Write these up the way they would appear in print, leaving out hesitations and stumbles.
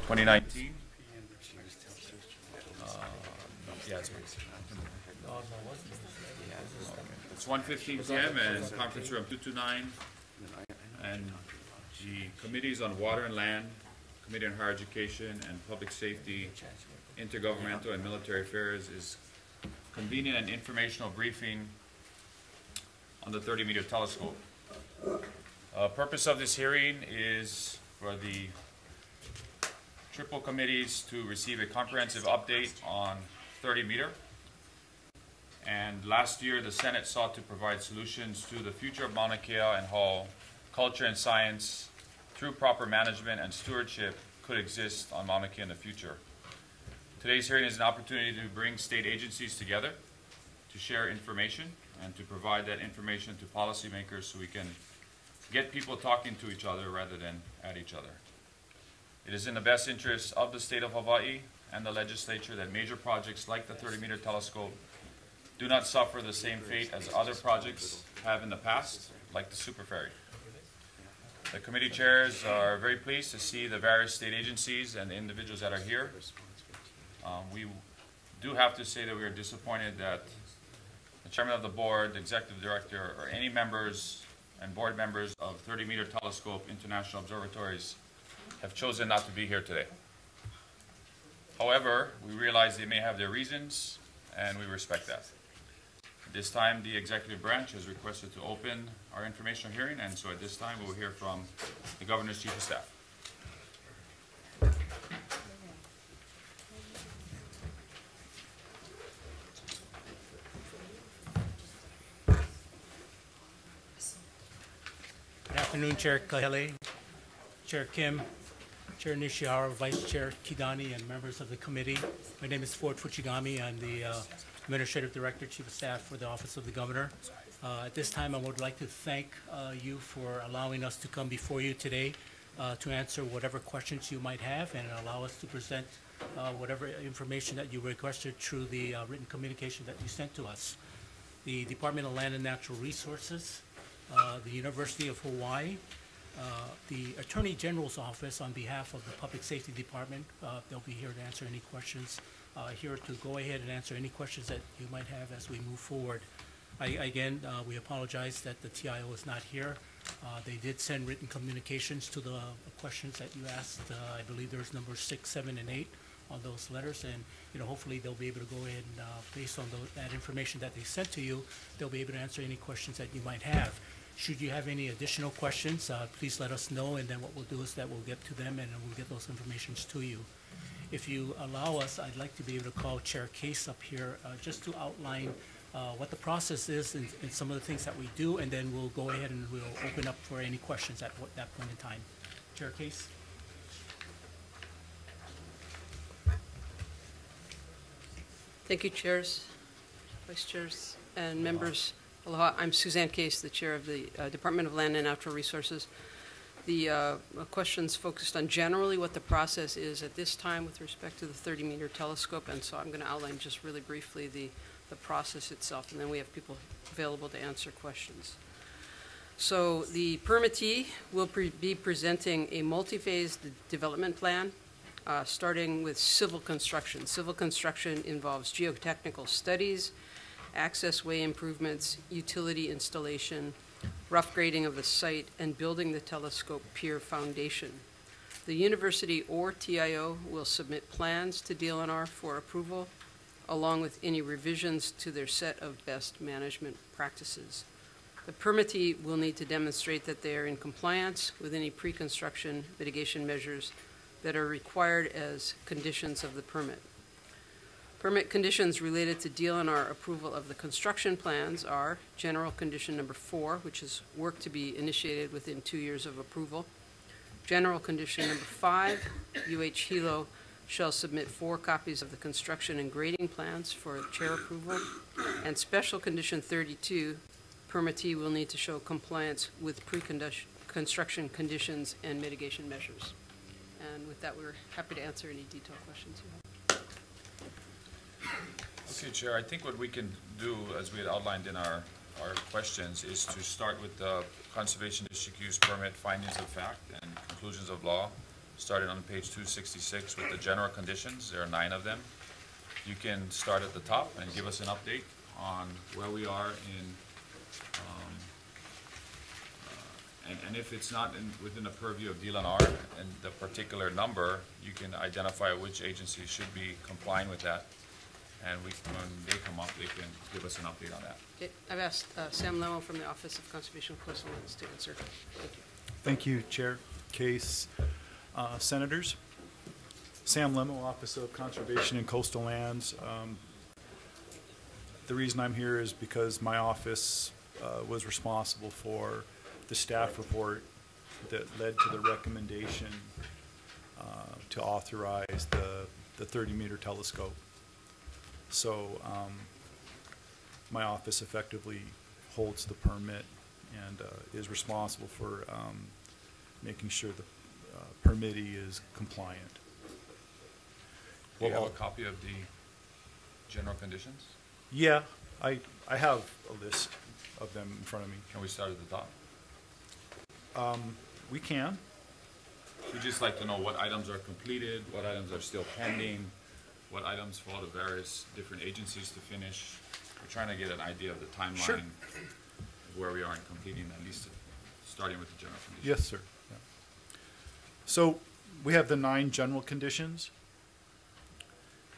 (2019). It's 1:15 p.m. and conference room 229. And the committees on water and land, committee on higher education and public safety, intergovernmental and military affairs is convening an informational briefing on the 30-meter telescope. Purpose of this hearing is for the triple committees to receive a comprehensive update on 30-meter. And last year, the Senate sought to provide solutions to the future of Mauna Kea and how culture and science, through proper management and stewardship, could exist on Mauna Kea in the future. Today's hearing is an opportunity to bring state agencies together to share information and to provide that information to policymakers so we can get people talking to each other rather than at each other. It is in the best interest of the state of Hawaii and the legislature that major projects like the 30-meter telescope do not suffer the same fate as other projects have in the past, like the super ferry. The committee chairs are very pleased to see the various state agencies and the individuals that are here. We do have to say that we are disappointed that the chairman of the board, the executive director, or any members and board members of 30-meter telescope international observatories have chosen not to be here today. However, we realize they may have their reasons, and we respect that. At this time, the executive branch has requested to open our informational hearing, and so at this time, we'll hear from the Governor's Chief of Staff. Good afternoon, Chair Kahele, Chair Kim, Chair Nishihara, Vice Chair Kidani, and members of the committee. My name is Ford Fuchigami. I'm the Administrative Director, Chief of Staff for the Office of the Governor. At this time, I would like to thank you for allowing us to come before you today to answer whatever questions you might have and allow us to present whatever information that you requested through the written communication that you sent to us. The Department of Land and Natural Resources, the University of Hawaii, the Attorney General's Office on behalf of the Public Safety Department. They'll be here to answer any questions, here to go ahead and answer any questions that you might have as we move forward. Again, we apologize that the TIO is not here. They did send written communications to the questions that you asked. I believe there's numbers 6, 7, and 8 on those letters, and hopefully they'll be able to go ahead and, based on that information that they sent to you, they'll be able to answer any questions that you might have. Should you have any additional questions, please let us know, and then what we'll do is that we'll get to them and we'll get those informations to you. If you allow us, I'd like to be able to call Chair Case up here just to outline what the process is and some of the things that we do, and then we'll go ahead and we'll open up for any questions at that point in time. Chair Case. Thank you, chairs, vice chairs, and members. Aloha. I'm Suzanne Case, the chair of the Department of Land and Natural Resources. The questions focused on generally what the process is at this time with respect to the 30-meter telescope, and so I'm going to outline just really briefly the process itself, and then we have people available to answer questions. So the permittee will be presenting a multi-phase development plan, starting with civil construction. Civil construction involves geotechnical studies, access way improvements, utility installation, rough grading of the site, and building the telescope pier foundation. The university or TIO will submit plans to DLNR for approval, along with any revisions to their set of best management practices. The permittee will need to demonstrate that they are in compliance with any pre-construction mitigation measures that are required as conditions of the permit. Permit conditions related to DLNR approval of the construction plans are general condition number 4, which is work to be initiated within 2 years of approval. General condition number 5, UH Hilo shall submit 4 copies of the construction and grading plans for chair approval. And special condition 32, permittee will need to show compliance with pre-construction conditions and mitigation measures. And with that, we're happy to answer any detailed questions you have. Okay, Chair, I think what we can do, as we had outlined in our questions, is to start with the Conservation District Use Permit Findings of Fact and Conclusions of Law, started on page 266 with the general conditions. There are 9 of them. You can start at the top and give us an update on where we are in, and if it's not within the purview of DLNR and the particular number, you can identify which agency should be complying with that. And when they come up, they can give us an update on that. Okay, I've asked Sam Lemo from the Office of Conservation of Coastal Lands to answer. Thank you. Thank you, Chair Case. Senators, Sam Lemo, Office of Conservation and Coastal Lands. The reason I'm here is because my office was responsible for the staff report that led to the recommendation to authorize the 30-meter telescope. So my office effectively holds the permit and is responsible for making sure the permittee is compliant. Do you have a copy of the general conditions? Yeah, I have a list of them in front of me. Can we start at the top? We can. We'd just like to know what items are completed, what items are still pending, what items fall to various different agencies to finish. We're trying to get an idea of the timeline Sure. of where we are in completing, at least starting with the general conditions. Yes, sir. Yeah. So we have the 9 general conditions.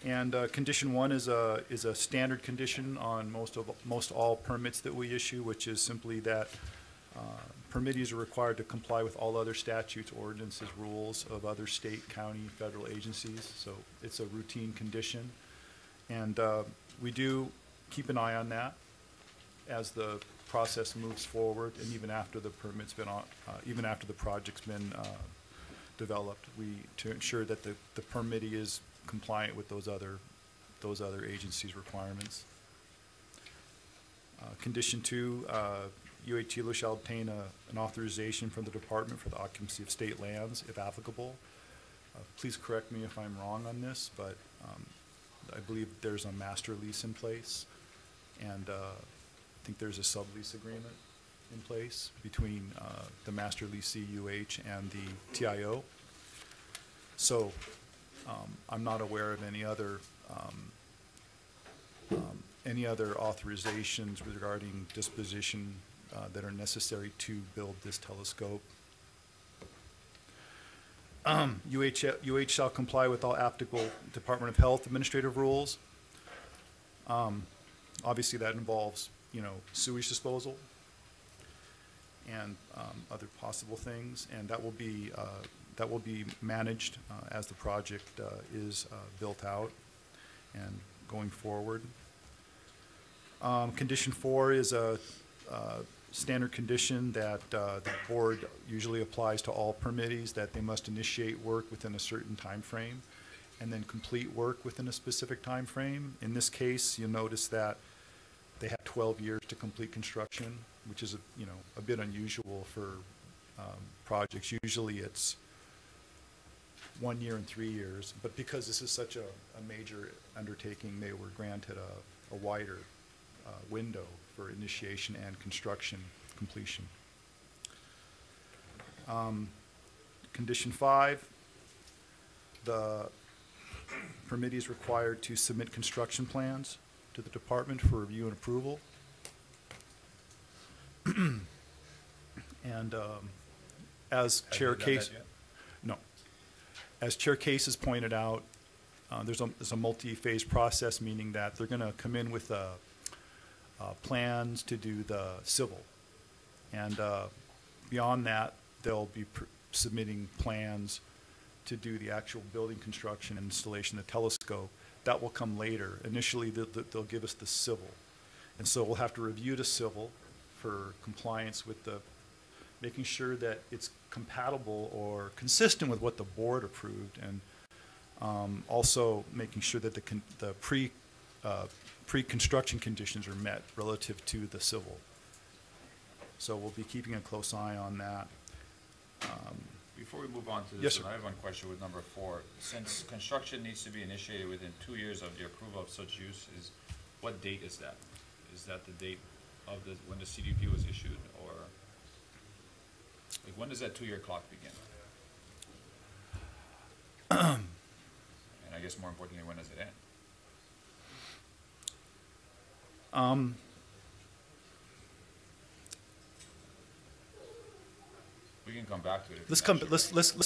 And condition 1 is a standard condition on most all permits that we issue, which is simply that permittees are required to comply with all other statutes, ordinances, rules of other state, county, federal agencies. So it's a routine condition. And we do keep an eye on that as the process moves forward, and even after the permit's been on, even after the project's been developed, to ensure that the permittee is compliant with those other agencies' requirements. Condition 2, UH shall obtain an authorization from the department for the occupancy of state lands, if applicable. Please correct me if I'm wrong on this, but I believe there's a master lease in place, and I think there's a sublease agreement in place between the master leasee UH and the TIO. So I'm not aware of any other authorizations regarding disposition that are necessary to build this telescope. UH shall comply with all applicable Department of Health administrative rules. Obviously, that involves, sewage disposal and other possible things, and that will be managed as the project is built out and going forward. Condition 4 is a standard condition that the board usually applies to all permittees, that they must initiate work within a certain time frame and then complete work within a specific time frame. In this case, you'll notice that they have 12 years to complete construction, which is a bit unusual for projects. Usually it's 1 year and 3 years, but because this is such a major undertaking, they were granted a wider window for initiation and construction completion. Condition 5, the permittee is required to submit construction plans to the department for review and approval. And as Chair Case, no, as Chair Case has pointed out, there's a multi-phase process, meaning that they're going to come in with plans to do the civil, and beyond that, they'll be submitting plans to do the actual building construction and installation of the telescope. That will come later. Initially, they'll give us the civil, and so we'll have to review the civil for compliance with the, making sure that it's compatible or consistent with what the board approved, and also making sure that the pre-construction conditions are met relative to the civil. So we'll be keeping a close eye on that. Before we move on to this, Yes, sir. I have one question with number 4. Since construction needs to be initiated within 2 years of the approval of such use, what date is that? Is that the date of when the CDP was issued, or like when does that 2-year clock begin? And I guess more importantly, when does it end? We can come back to it. Let's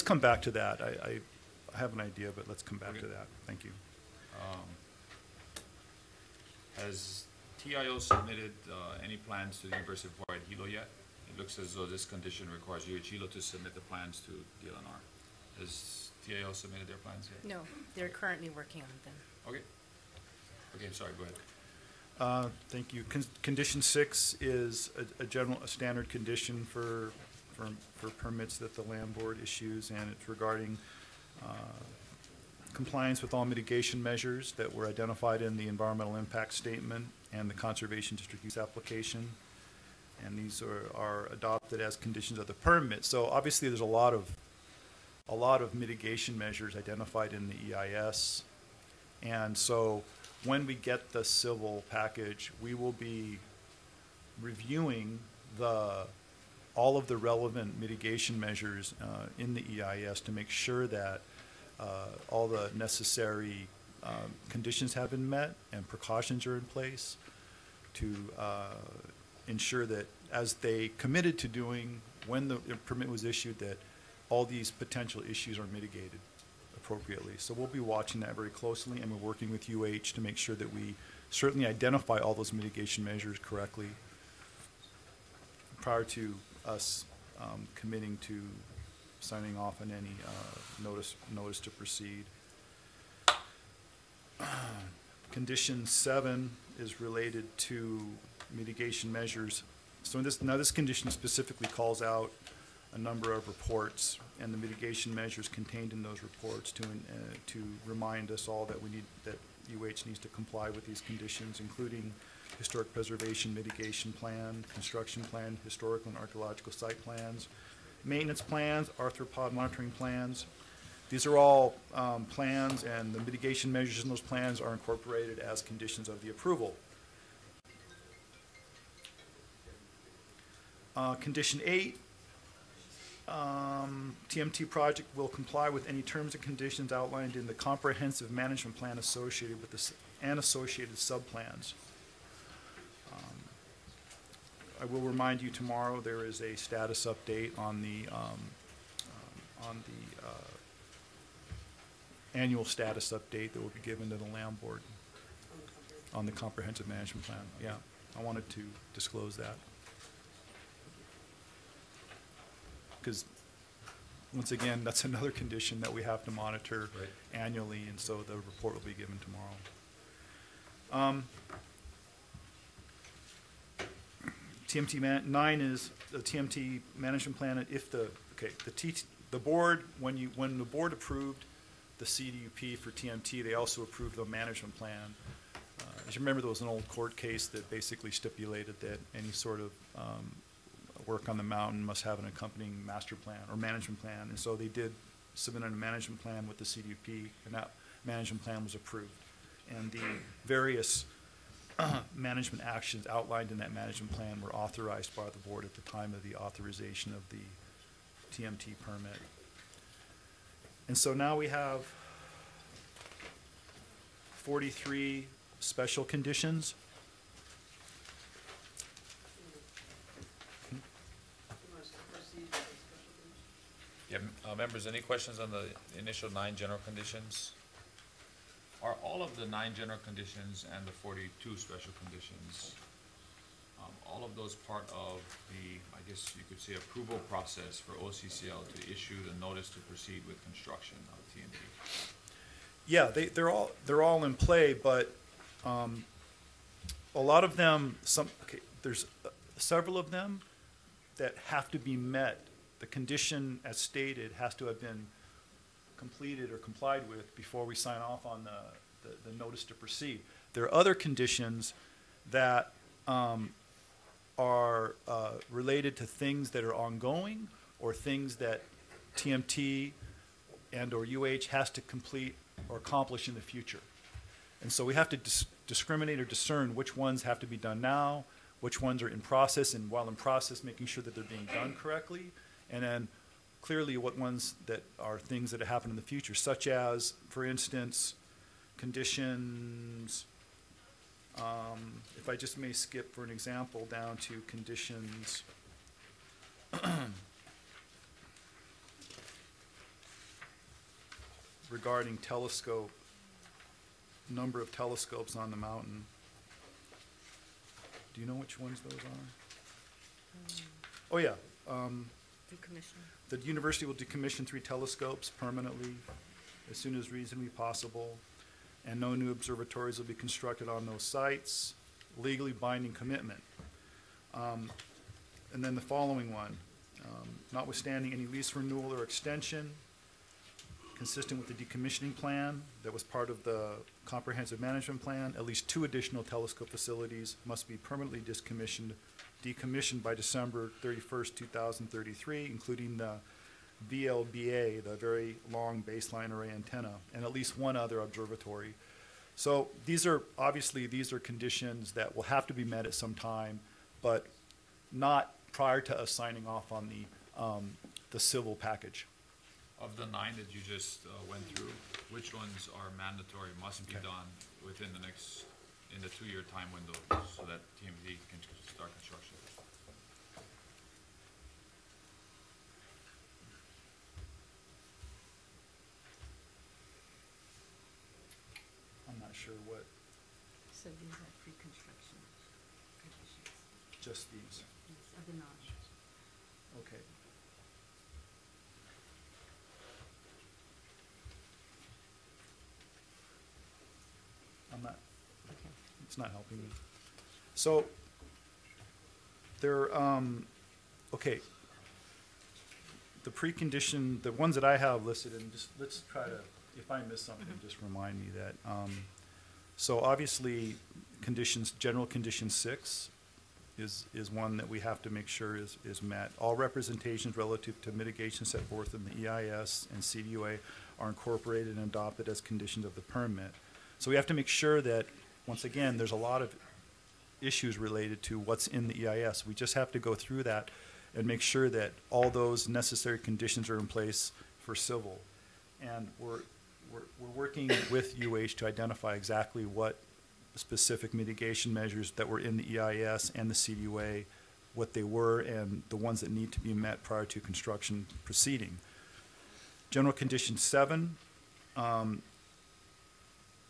come back to that. I have an idea, but let's come back to that. Thank you. Has TIO submitted any plans to the University of Hawaii at Hilo yet? It looks as though this condition requires UH Hilo to submit the plans to DLNR. Has TIO submitted their plans yet? No, they're currently working on them. Okay. Okay, sorry, go ahead. Thank you. Condition 6 is a standard condition for permits that the land board issues, and it's regarding compliance with all mitigation measures that were identified in the environmental impact statement and the conservation district use application. And these are adopted as conditions of the permit. So obviously there's a lot of mitigation measures identified in the EIS. And so when we get the civil package, we will be reviewing all of the relevant mitigation measures in the EIS to make sure that all the necessary conditions have been met and precautions are in place to ensure that, as they committed to doing when the permit was issued, that all these potential issues are mitigated appropriately. So we'll be watching that very closely, and we're working with UH to make sure that we certainly identify all those mitigation measures correctly prior to us committing to signing off on any notice to proceed. Condition 7 is related to mitigation measures. So this condition specifically calls out a number of reports and the mitigation measures contained in those reports to remind us all that UH needs to comply with these conditions, including historic preservation mitigation plan, construction plan, historical and archaeological site plans, maintenance plans, arthropod monitoring plans. These are all plans, and the mitigation measures in those plans are incorporated as conditions of the approval. Condition 8, TMT project will comply with any terms and conditions outlined in the comprehensive management plan associated with this and associated subplans. I will remind you tomorrow there is a status update on the annual status update that will be given to the land board on the comprehensive management plan. Yeah, I wanted to disclose that. Because, once again, that's another condition that we have to monitor annually, and so the report will be given tomorrow. TMT 9 is the TMT management plan. If the board, when the board approved the CDUP for TMT, they also approved the management plan. As you remember, there was an old court case that basically stipulated that any sort of work on the mountain must have an accompanying master plan or management plan, and so they did submit a management plan with the CDUP, and that management plan was approved. And the various management actions outlined in that management plan were authorized by the board at the time of the authorization of the TMT permit. And so now we have 43 special conditions. Members, any questions on the initial 9 general conditions? Are all of the 9 general conditions and the 42 special conditions, all of those part of the, I guess you could say, approval process for OCCL to issue the notice to proceed with construction of TMT? Yeah, they're all in play, but a lot of them, there's several of them that have to be met. The condition as stated has to have been completed or complied with before we sign off on the notice to proceed. There are other conditions that are related to things that are ongoing or things that TMT and or UH has to complete or accomplish in the future. And so we have to discriminate or discern which ones have to be done now, which ones are in process, and while in process, making sure that they're being done correctly, and then clearly what ones that are things that happen in the future, such as, for instance, conditions, if I just may skip for an example down to conditions regarding telescope, number of telescopes on the mountain. Do you know which ones those are? Oh, yeah. Decommissioning. The university will decommission 3 telescopes permanently as soon as reasonably possible, and no new observatories will be constructed on those sites. Legally binding commitment. And then the following one, notwithstanding any lease renewal or extension, consistent with the decommissioning plan that was part of the comprehensive management plan, at least 2 additional telescope facilities must be permanently decommissioned by December 31st, 2033, including the VLBA, the Very Long Baseline Array Antenna, and at least 1 other observatory. So these are conditions that will have to be met at some time, but not prior to us signing off on the civil package. Of the 9 that you just went through, which ones are mandatory, must be done within in the 2-year time window so that TMZ can start construction? I'm not sure what, So these are pre-construction conditions. just these. These are the 9. Okay. I'm not, Okay. it's not helping me. So, there, okay. The precondition, the ones that I have listed, and just, let's try to, if I miss something, just remind me that, so obviously, general condition 6 is one that we have to make sure is met. All representations relative to mitigation set forth in the EIS and CDUA are incorporated and adopted as conditions of the permit. So we have to make sure that, once again, there's a lot of issues related to what's in the EIS. We just have to go through that and make sure that all those necessary conditions are in place for civil. And we're working with UH to identify exactly what specific mitigation measures that were in the EIS and the CDUA, what they were, and the ones that need to be met prior to construction proceeding. General condition 7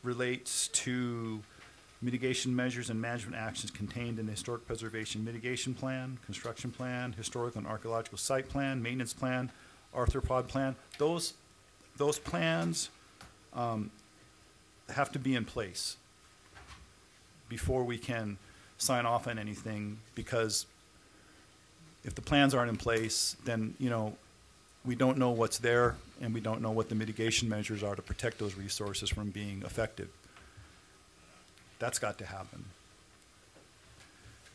relates to mitigation measures and management actions contained in the Historic Preservation Mitigation Plan, Construction Plan, Historical and Archaeological Site Plan, Maintenance Plan, Arthropod Plan. Those plans have to be in place before we can sign off on anything, because if the plans aren't in place, then, we don't know what's there, and we don't know what the mitigation measures are to protect those resources from being affected. That's got to happen.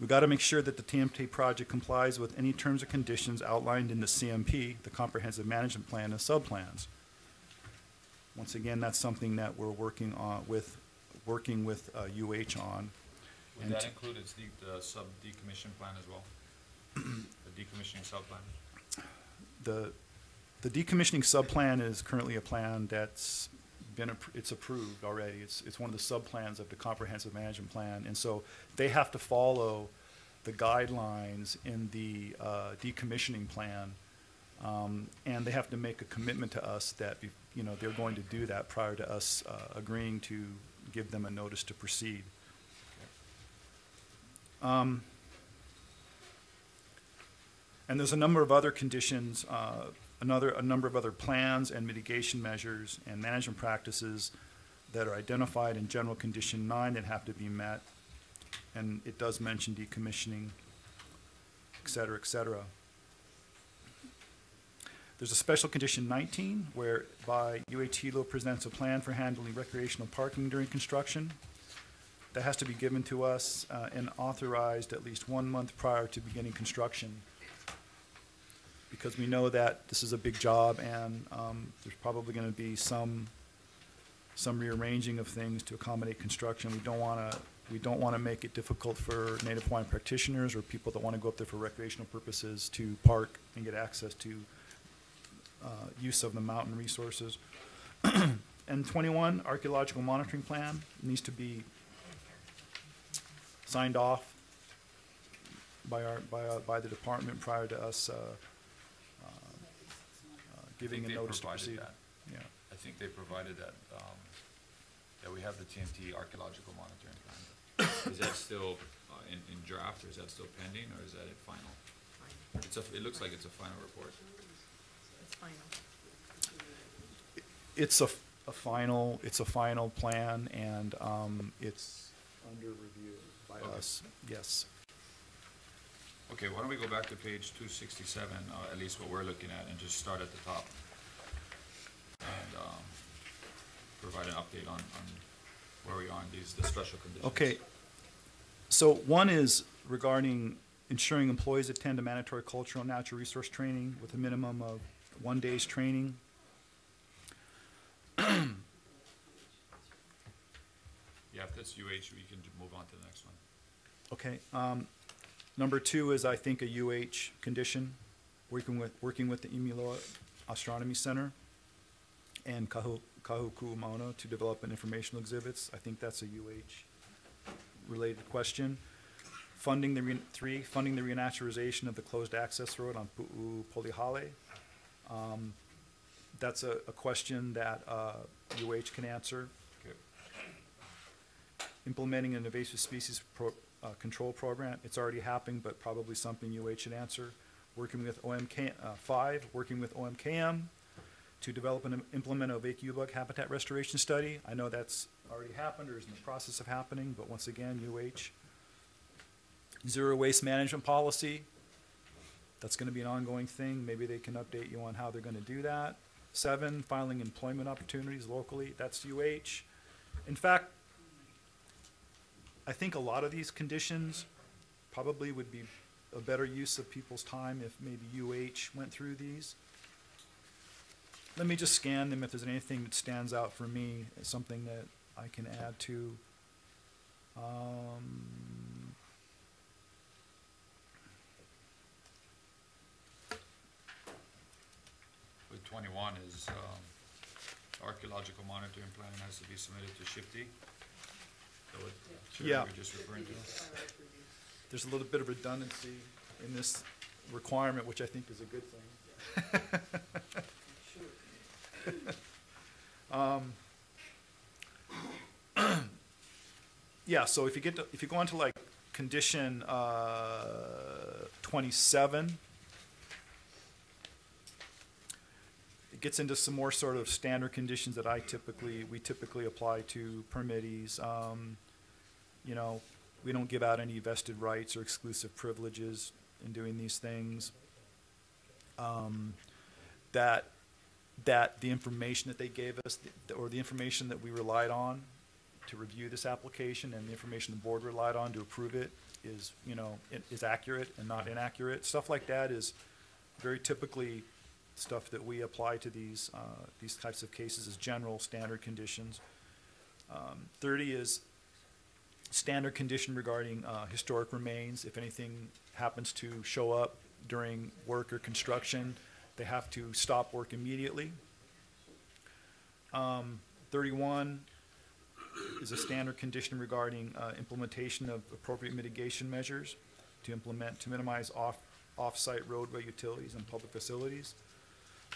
We've got to make sure that the TMT project complies with any terms or conditions outlined in the CMP, the Comprehensive Management Plan, and subplans. Once again, that's something that we're working with UH on. Would that include the sub-decommission plan as well? The decommissioning sub-plan? The decommissioning subplan is currently a plan that's it's approved already. It's one of the subplans of the comprehensive management plan, and so they have to follow the guidelines in the decommissioning plan And they have to make a commitment to us that, you know, they're going to do that prior to us agreeing to give them a notice to proceed. And there's a number of other conditions, a number of other plans and mitigation measures and management practices that are identified in General Condition 9 that have to be met. And it does mention decommissioning, et cetera, et cetera. There's a special condition 19 whereby UH presents a plan for handling recreational parking during construction. That has to be given to us and authorized at least 1 month prior to beginning construction, because we know that this is a big job and there's probably going to be some rearranging of things to accommodate construction. We don't want to make it difficult for Native Hawaiian practitioners or people that want to go up there for recreational purposes to park and get access to use of the mountain resources. And 21, archaeological monitoring plan needs to be signed off by the department prior to us giving a notice to proceed. Yeah. I think they provided that, that we have the TNT archaeological monitoring plan. Is that still in draft, or is that still pending, or is that a final? It looks like it's a final report. It's final. It's a final plan, and it's under review by us. Yes. Okay, why don't we go back to page 267, at least what we're looking at, and just start at the top. And provide an update on where we are in the special conditions. Okay. So one is regarding ensuring employees attend a mandatory cultural and natural resource training with a minimum of 1 day's training. Yeah, if that's UH, we can move on to the next one. Okay. Number 2 is, I think, a UH condition, working with the Imiloa Astronomy Center and Kahuku Mauna to develop an informational exhibits. I think that's a UH related question. Funding the renaturalization of the closed access road on Pu'u Polihale. That's a question that UH can answer. Okay. Implementing an invasive species control program. It's already happening, but probably something UH should answer. Working with OMK, 5, working with OMKM to develop and implement a Wake U-Bug habitat restoration study. I know that's already happened or is in the process of happening, but once again, UH. Zero waste management policy. That's going to be an ongoing thing. Maybe they can update you on how they're going to do that. 7, filing employment opportunities locally. That's UH. In fact, I think a lot of these conditions probably would be a better use of people's time if maybe UH went through these. Let me just scan them if there's anything that stands out for me as something that I can add to. With 21 is archaeological monitoring plan has to be submitted to Shifty. So what Yeah. we're just referring to. There's a little bit of redundancy in this requirement, which I think is a good thing. Yeah, so if you go on to like condition 27, it gets into some more sort of standard conditions that we typically apply to permittees. You know, we don't give out any vested rights or exclusive privileges in doing these things. That the information that they gave us, or the information that we relied on to review this application, and the information the board relied on to approve it, is, you know, is accurate and not inaccurate. Stuff like that is very typically stuff that we apply to these types of cases as general standard conditions. 30 is standard condition regarding historic remains. If anything happens to show up during work or construction, they have to stop work immediately. 31 is a standard condition regarding implementation of appropriate mitigation measures to minimize off-site roadway utilities and public facilities.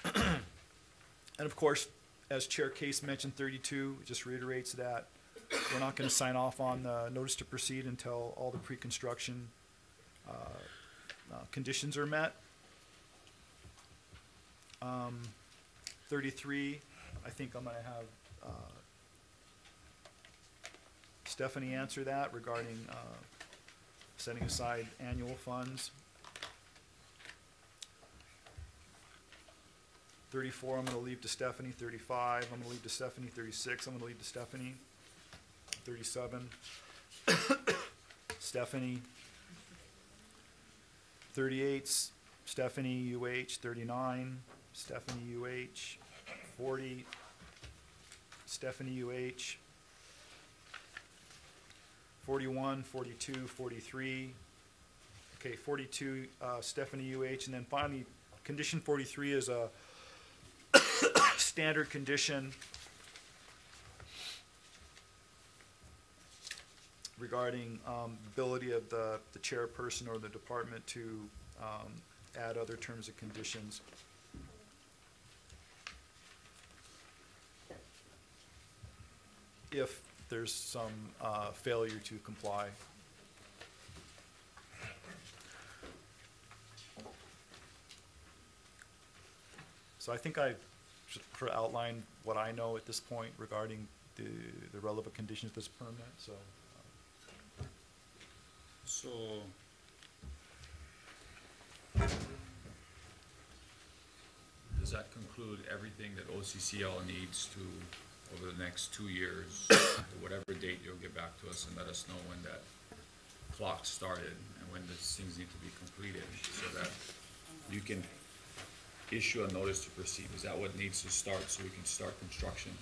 And of course, as Chair Case mentioned, 32 just reiterates that we're not going to sign off on the notice to proceed until all the pre-construction conditions are met. 33, I think I'm going to have Stephanie answer that regarding setting aside annual funds. 34, I'm going to leave to Stephanie. 35, I'm going to leave to Stephanie. 36, I'm going to leave to Stephanie. 37, Stephanie. 38, Stephanie, UH. 39, Stephanie, UH. 40, Stephanie, UH. 41, 42, 43. Okay, 42, Stephanie, UH. And then finally, condition 43 is a standard condition regarding ability of the chairperson or the department to add other terms and conditions. If there's some failure to comply. So I think I should outline what I know at this point regarding the relevant conditions of this permit, so. So, does that conclude everything that OCCL needs to, over the next 2 years, whatever date you'll get back to us and let us know when that clock started and when these things need to be completed so that you can issue a notice to proceed? Is that what needs to start so we can start construction?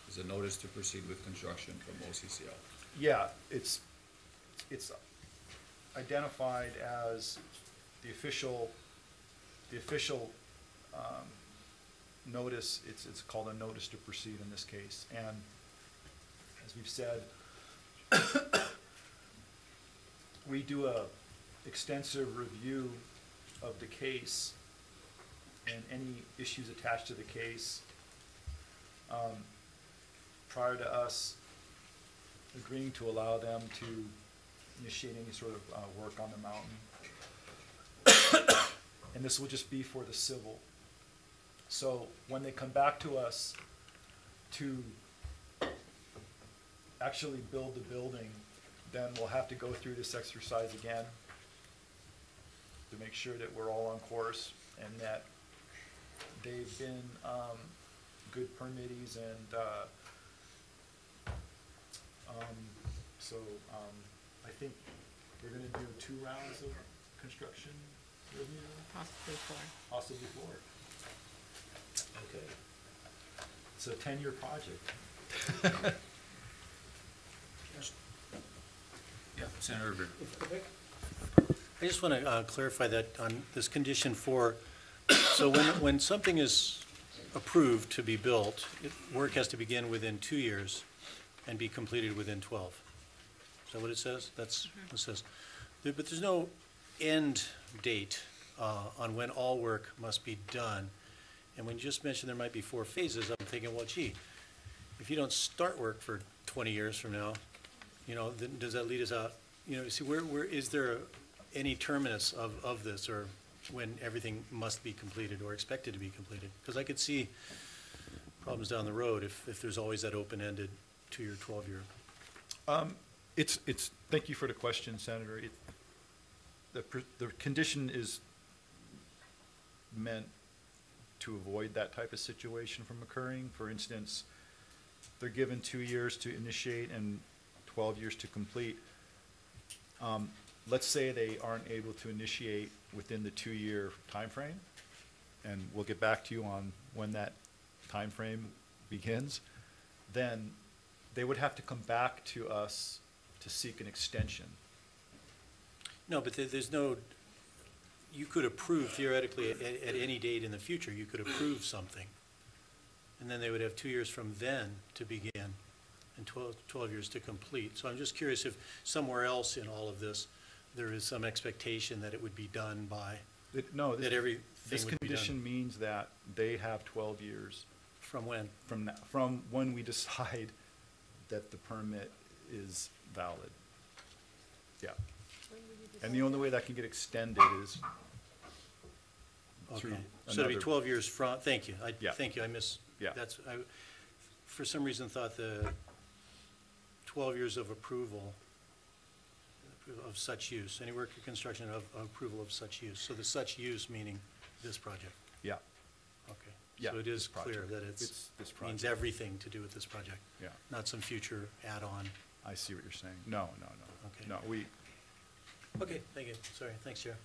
Is a notice to proceed with construction from OCCL? Yeah, it's identified as the official notice. It's called a notice to proceed in this case. And as we've said, we do a extensive review of the case and any issues attached to the case prior to us agreeing to allow them to initiate any sort of work on the mountain. And this will just be for the civil. So when they come back to us to actually build the building, then we'll have to go through this exercise again to make sure that we're all on course and that they've been good permittees and so I think we're going to do 2 rounds of construction review. Possibly 4. Possibly 4. Okay. It's a 10-year project. Yeah, Senator Rivera. I just want to clarify that on this condition 4. So when something is approved to be built, work has to begin within 2 years and be completed within 12. Is that what it says? That's what it says. But there's no end date on when all work must be done. And when you just mentioned there might be 4 phases, I'm thinking, well, gee, if you don't start work for 20 years from now, you know, then does that lead us out? You know, see, where is there any terminus of this, or when everything must be completed or expected to be completed? Because I could see problems down the road if there's always that open-ended 2-year, 12-year. Thank you for the question, Senator. The condition is meant to avoid that type of situation from occurring. For instance, they're given 2 years to initiate and 12 years to complete. Let's say they aren't able to initiate within the 2-year time frame, and we'll get back to you on when that time frame begins. Then they would have to come back to us to seek an extension. No, but there's no, you could approve theoretically at any date in the future, you could approve something. And then they would have 2 years from then to begin and 12 years to complete. So I'm just curious if somewhere else in all of this, there is some expectation that it would be done by No, That everything this would be done? condition means that they have 12 years From when? from when we decide that the permit is valid. Yeah. And the only way that can get extended is through Okay, so it'd be another- 12 years from, thank you. Yeah. Thank you, I miss. Yeah. For some reason thought the 12 years of approval of such use, any work or construction of approval of such use. So the such use meaning this project. Yeah, Okay. Yeah, So it this is clear project. that It's this means project. everything to do with this project, yeah. not some future add-on. I see what you're saying. No. Okay. No, Okay, thank you. Sorry, thanks, Chair.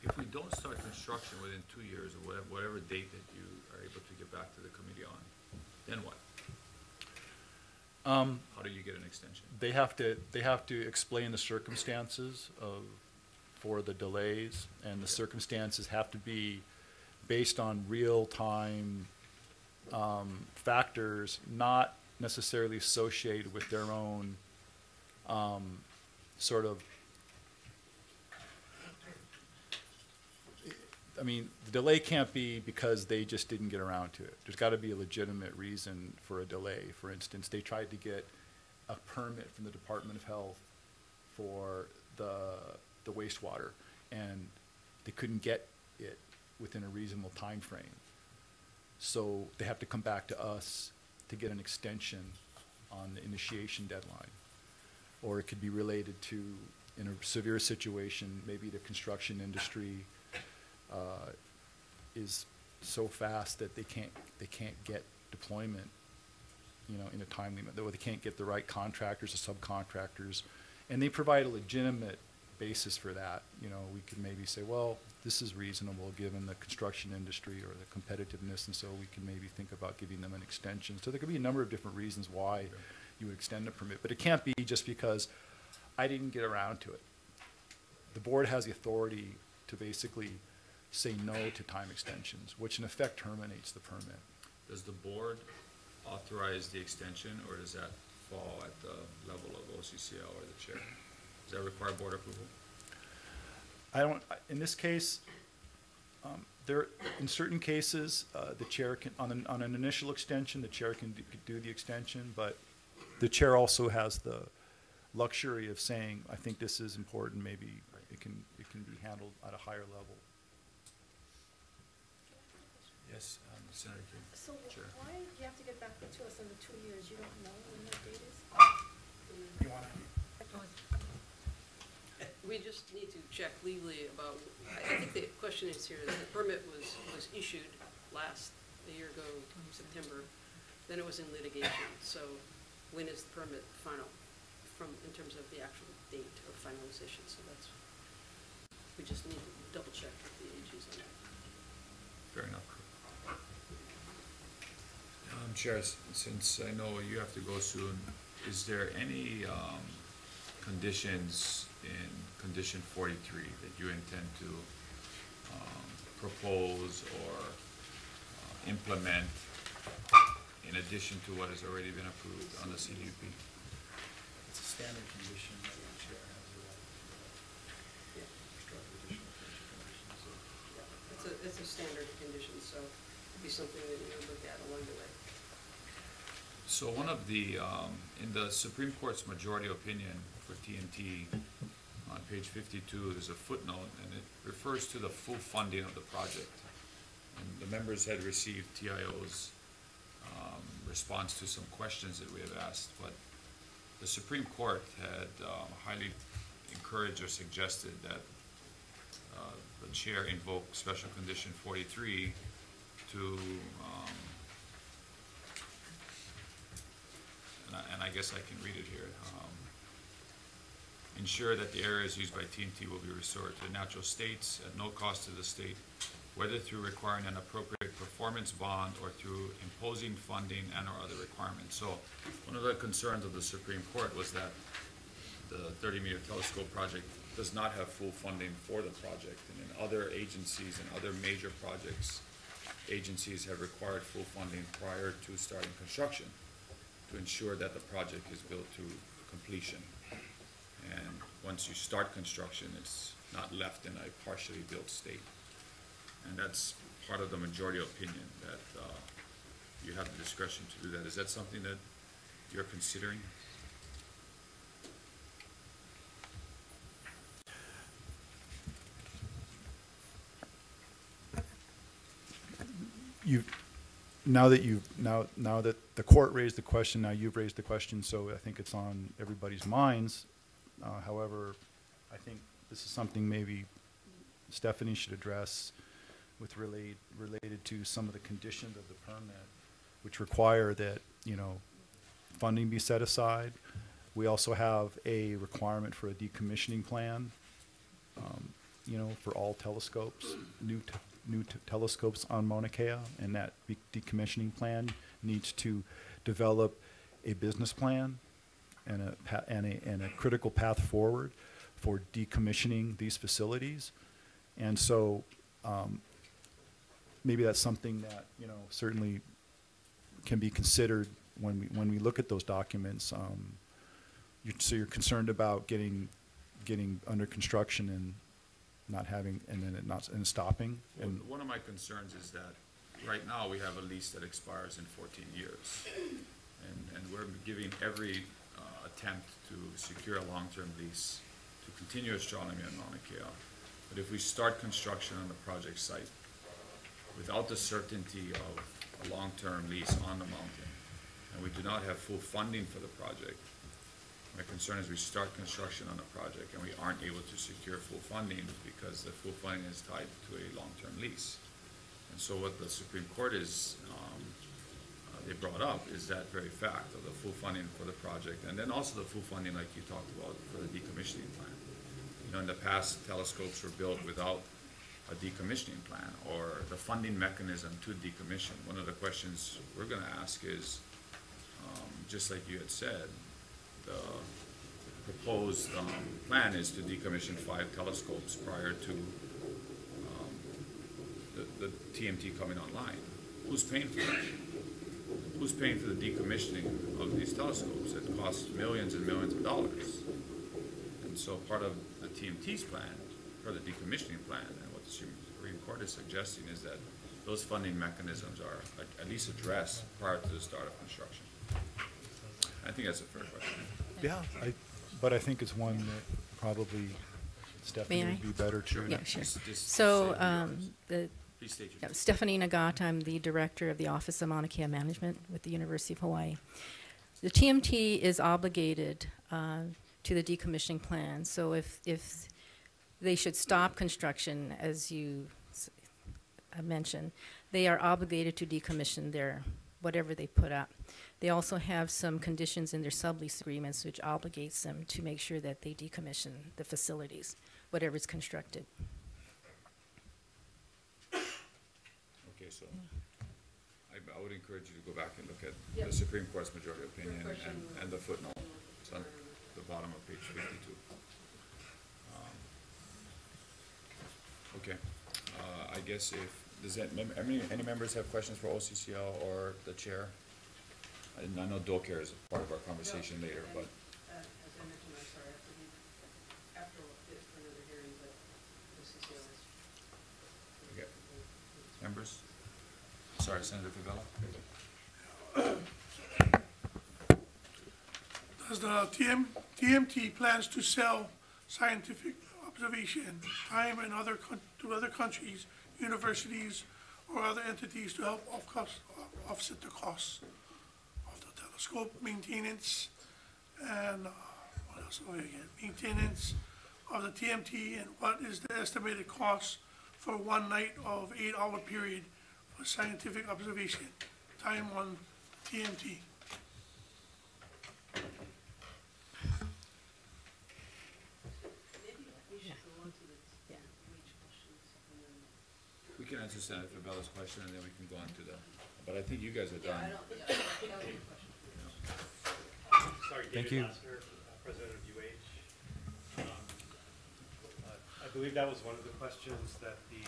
If we don't start construction within 2 years or whatever date that you are able to get back to the committee on, then what? How do you get an extension? they have to explain the circumstances for the delays, and the circumstances have to be based on real-time factors, not necessarily associated with their own sort of, I mean, the delay can't be because they just didn't get around to it. There's got to be a legitimate reason for a delay. For instance, they tried to get a permit from the Department of Health for the wastewater, and they couldn't get it within a reasonable time frame. So they have to come back to us to get an extension on the initiation deadline. Or it could be related to, in a severe situation, maybe the construction industry is so fast that they can't get deployment, in a timely manner, or they can't get the right contractors or subcontractors, and they provide a legitimate basis for that. We could maybe say, well, this is reasonable given the construction industry or the competitiveness, and so we can maybe think about giving them an extension. So there could be a number of different reasons why you would extend a permit, but it can't be just because I didn't get around to it. The board has the authority to basically say no to time extensions, which in effect terminates the permit. Does the board authorize the extension, or does that fall at the level of OCCL or the chair? Does that require board approval? In this case, in certain cases, the chair can, on an initial extension, the chair can do the extension, but the chair also has the luxury of saying, I think this is important, maybe it can be handled at a higher level. Yes, Senator King. So Sure. why do you have to get back to us in the 2 years? You don't know when that date is? We just need to check legally about, I think the question is here, the permit was issued a year ago, September, then it was in litigation. So when is the permit final in terms of the actual date of finalization? So we just need to double check with the AGs on that. Fair enough. Chair, since I know you have to go soon, is there any conditions in condition 43 that you intend to propose or implement in addition to what has already been approved on the CUP? It's a standard condition that the chair has the right to construct additional conditions. It's a standard condition, so it'd be something that you would look at along the way. So one of the, in the Supreme Court's majority opinion for TNT, on page 52, there's a footnote, and it refers to the full funding of the project. And the members had received TIO's response to some questions that we have asked, but the Supreme Court had highly encouraged or suggested that the chair invoke special condition 43 to and I guess I can read it here. Ensure that the areas used by TNT will be restored to natural states at no cost to the state, whether through requiring an appropriate performance bond or through imposing funding and or other requirements. So one of the concerns of the Supreme Court was that the 30-meter telescope project does not have full funding for the project. And in other agencies and other major projects, agencies have required full funding prior to starting construction to ensure that the project is built to completion. And once you start construction, it's not left in a partially built state. And that's part of the majority opinion, that you have the discretion to do that. Is that something that you're considering? Now that the court raised the question, now you've raised the question, so I think it's on everybody's minds. However, I think this is something maybe Stephanie should address with related to some of the conditions of the permit, which require that, funding be set aside. We also have a requirement for a decommissioning plan, for all telescopes, new telescopes on Mauna Kea, and that decommissioning plan needs to develop a business plan and a critical path forward for decommissioning these facilities. And so maybe that's something that certainly can be considered when we look at those documents. So you're concerned about getting under construction and not having, and then it stopping. And one of my concerns is that right now we have a lease that expires in 14 years, and we're giving every attempt to secure a long-term lease to continue astronomy on Mauna Kea. But if we start construction on the project site without the certainty of a long-term lease on the mountain, and we do not have full funding for the project, my concern is we start construction on a project and we aren't able to secure full funding because the full funding is tied to a long-term lease. And so what the Supreme Court they brought up is that very fact of the full funding for the project, and then also the full funding, like you talked about, for the decommissioning plan. In the past, telescopes were built without a decommissioning plan or the funding mechanism to decommission. One of the questions we're going to ask is, just like you had said, the proposed plan is to decommission 5 telescopes prior to the TMT coming online. Who's paying for that? Who's paying for the decommissioning of these telescopes? It costs millions and millions of dollars. And so part of the TMT's plan, or the decommissioning plan, and what the Supreme Court is suggesting is that those funding mechanisms are at least addressed prior to the start of construction. I think that's a fair question. yeah, but I think it's one that probably Stephanie May I? would be better to. Yeah, sure. Just So, say please state your name. Stephanie Nagata, I'm the director of the Office of Mauna Kea Management with the University of Hawaii. The TMT is obligated to the decommissioning plan. So if they should stop construction, as you mentioned, they are obligated to decommission their whatever they put up. They also have some conditions in their sublease agreements which obligates them to make sure that they decommission the facilities, whatever is constructed. Okay, so I would encourage you to go back and look at the Supreme Court's majority opinion and the footnote. It's on the bottom of page 52. Okay, I guess any members have questions for OCCL or the chair? I know Docare is a part of our conversation later, but. As I mentioned, I'm sorry, I have to leave after this for another hearing, but OCCL is. Okay. Members? Sorry, Senator Favela? Does the TMT plans to sell scientific observation time and to other countries, universities, or other entities to help offset the costs of the telescope maintenance and what else? Oh, again, maintenance of the TMT, and what is the estimated cost for one night of 8-hour period for scientific observation time on TMT? We can answer Senator Favela's question and then we can go on to but I think you guys are done. Sorry, Thank David you. Lassner, President of UH. I believe that was one of the questions that the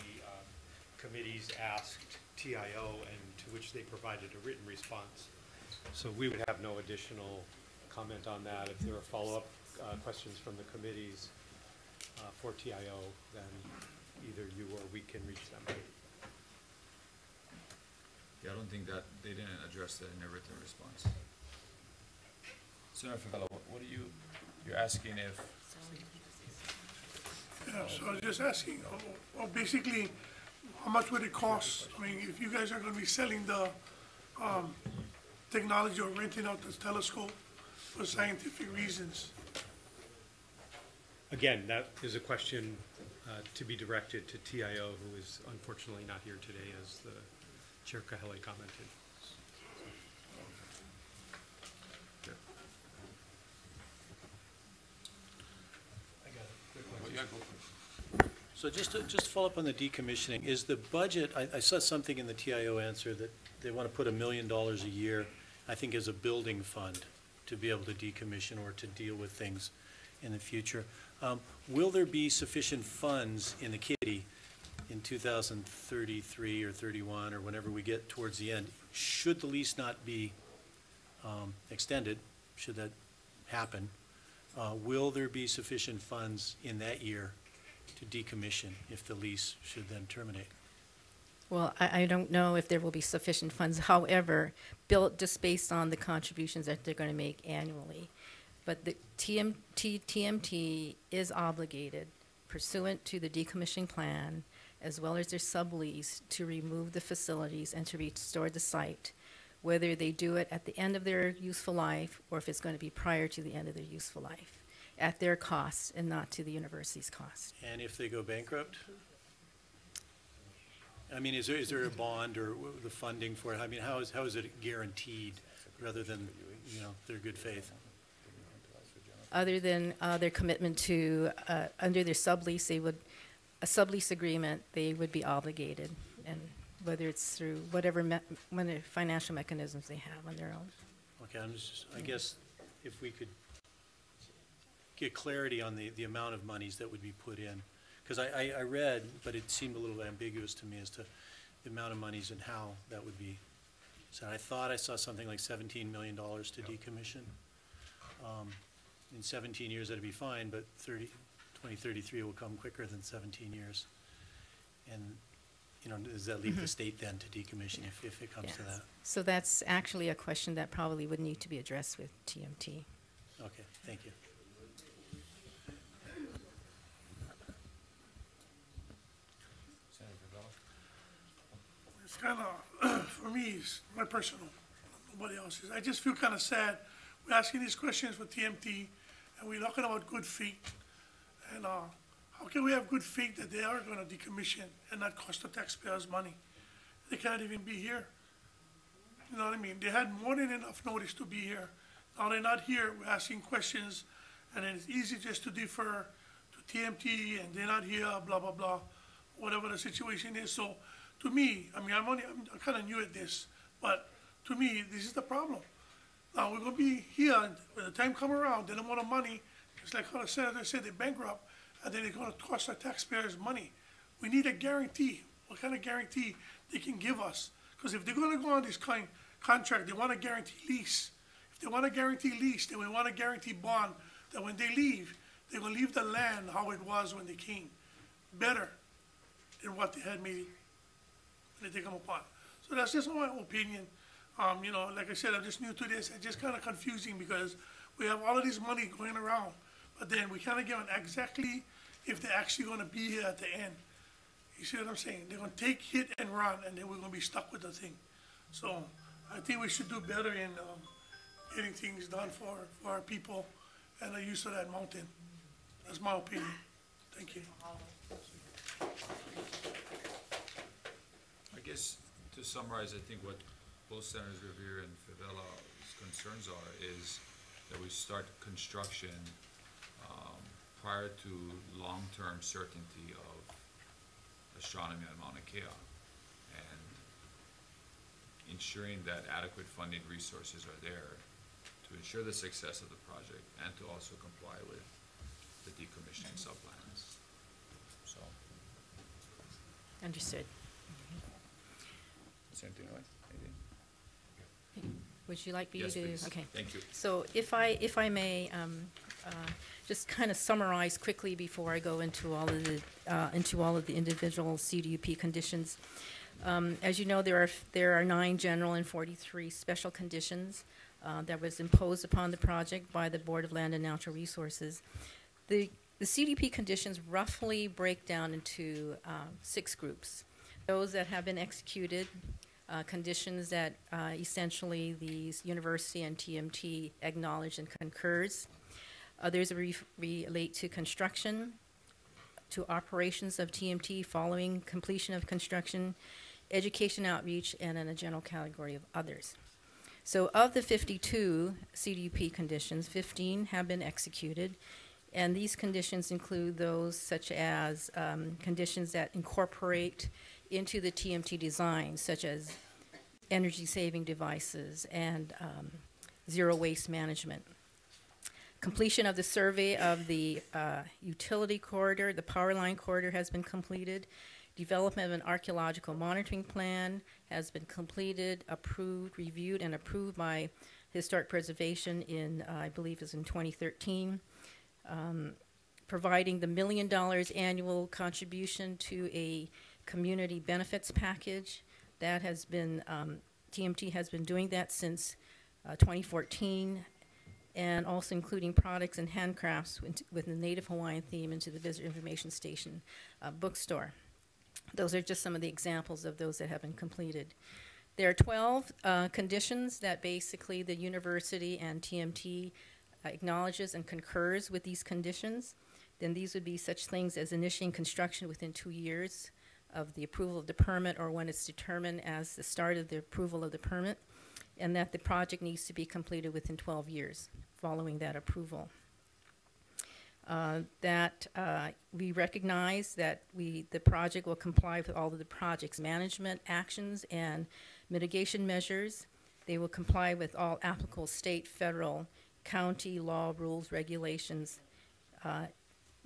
committees asked TIO and to which they provided a written response. So we would have no additional comment on that. If there are follow-up questions from the committees for TIO, then either you or we can reach them. Yeah, I don't think that, they didn't address that in their written response. Senator Favela, what are you're asking if, Yeah, so I was just asking, basically, how much would it cost? I mean, if you guys are gonna be selling the, technology or renting out the telescope for scientific reasons. Again, that is a question to be directed to TIO, who is unfortunately not here today, as the Chair Kahele commented. So just to follow up on the decommissioning, is the budget, I saw something in the TIO answer that they want to put $1 million a year, I think, as a building fund to be able to decommission or to deal with things in the future. Will there be sufficient funds in the kitty in 2033 or 31 or whenever we get towards the end? Should the lease not be extended, should that happen, will there be sufficient funds in that year to decommission if the lease should then terminate? Well, I don't know if there will be sufficient funds, however, built just based on the contributions that they're going to make annually. But the TMT is obligated pursuant to the decommissioning plan, as well as their sublease, to remove the facilities and to restore the site, whether they do it at the end of their useful life or if it's going to be prior to the end of their useful life, at their cost and not to the university's cost. And if they go bankrupt? I mean, is there a bond or the funding for it? I mean, how is it guaranteed rather than, their good faith? Other than their commitment to, under their sublease, a sublease agreement, they would be obligated, and whether it's through whatever financial mechanisms they have on their own. Okay, I guess if we could get clarity on the amount of monies that would be put in. Because I read, but it seemed a little ambiguous to me as to the amount of monies and how that would be. So I thought I saw something like $17 million to decommission. In 17 years, that'd be fine, but 2033 will come quicker than 17 years. And, does that leave the state then to decommission if it comes to that? So that's actually a question that probably would need to be addressed with TMT. Okay, thank you. Senator Favela? It's kind of, for me, it's my personal, nobody else's. I just feel kind of sad. We're asking these questions with TMT, and we're talking about good faith. And how can we have good faith that they are going to decommission and not cost the taxpayers money? They can't even be here. You know what I mean? They had more than enough notice to be here. Now they're not here. We're asking questions, and then it's easy just to defer to TMT, and they're not here, blah, blah, blah, whatever the situation is. So to me, I mean, I'm kind of new at this, but to me, this is the problem. Now, we're going to be here, and when the time come around, they don't want the money. It's like how the senator said, they bankrupt, and then they're going to cost our taxpayers money. We need a guarantee. What kind of guarantee they can give us? Because if they're going to go on this contract, they want to guarantee lease. If they want to guarantee lease, then we want to guarantee bond that when they leave, they're going to leave the land how it was when they came, better than what they had made when they come upon. So that's just my opinion. Like I said, I'm just new to this. It's just kind of confusing because we have all of this money going around, but then we kind of get on exactly if they're actually going to be here at the end. You see what I'm saying? They're going to take, hit, and run, and then we're going to be stuck with the thing. So I think we should do better in getting things done for our people and the use of that mountain. That's my opinion. Thank you. I guess to summarize, I think what both Senators Revere and Favela's concerns are is that we start construction prior to long-term certainty of astronomy on Mauna Kea, and ensuring that adequate funding resources are there to ensure the success of the project and to also comply with the decommissioning subplans. So, Understood. same thing, right? Would you like me Yes, to? please. Okay. Thank you. So if I may, just kind of summarize quickly before I go into all of the individual CDUP conditions. As you know, there are 9 general and 43 special conditions that was imposed upon the project by the Board of Land and Natural Resources. The CDP conditions roughly break down into 6 groups. Those that have been executed, conditions that essentially the university and TMT acknowledge and concurs. Others relate to construction, to operations of TMT following completion of construction, education outreach, and in a general category of others. So of the 52 CDP conditions, 15 have been executed, and these conditions include those such as conditions that incorporate into the TMT design, such as energy-saving devices and zero waste management. Completion of the survey of the utility corridor, the power line corridor has been completed. Development of an archaeological monitoring plan has been completed, approved, reviewed, and approved by Historic Preservation in, I believe, is in 2013. Providing the $1 million annual contribution to a community benefits package. That has been, TMT has been doing that since 2014, and also including products and handcrafts with the Native Hawaiian theme into the Visitor Information Station bookstore. Those are just some of the examples of those that have been completed. There are 12 conditions that basically the university and TMT acknowledges and concurs with these conditions. Then these would be such things as initiating construction within 2 years of the approval of the permit, or when it's determined as the start of the approval of the permit, and that the project needs to be completed within 12 years following that approval. We recognize that the project will comply with all of the project's management actions and mitigation measures. They will comply with all applicable state, federal, county law, rules, regulations.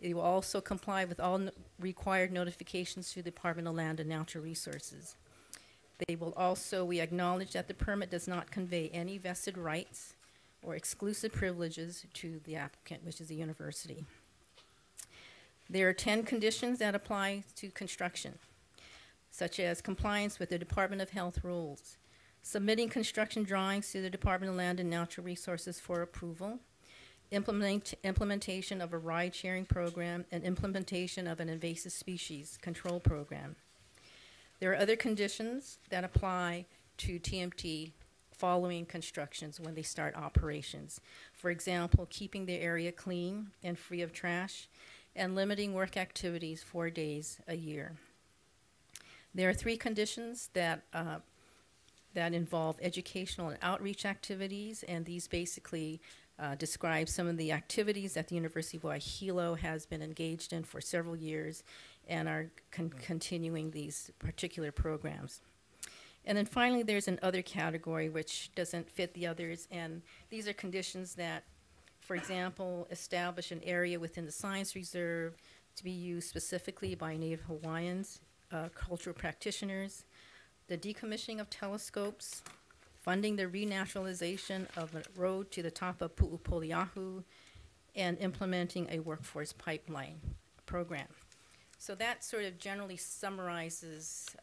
It will also comply with all required notifications to the Department of Land and Natural Resources. They will also, we acknowledge that the permit does not convey any vested rights or exclusive privileges to the applicant, which is the university. There are 10 conditions that apply to construction, such as compliance with the Department of Health rules, submitting construction drawings to the Department of Land and Natural Resources for approval, implementation of a ride-sharing program, and implementation of an invasive species control program. There are other conditions that apply to TMT following constructions when they start operations. For example, keeping the area clean and free of trash, and limiting work activities 4 days a year. There are 3 conditions that involve educational and outreach activities, and these basically describe some of the activities that the University of Hawaii Hilo has been engaged in for several years and are continuing these particular programs. And then finally, there's an other category which doesn't fit the others, and these are conditions that, for example, establish an area within the science reserve to be used specifically by Native Hawaiians, cultural practitioners, the decommissioning of telescopes, funding the renaturalization of a road to the top of Pu'upoliahu, and implementing a workforce pipeline program. So that sort of generally summarizes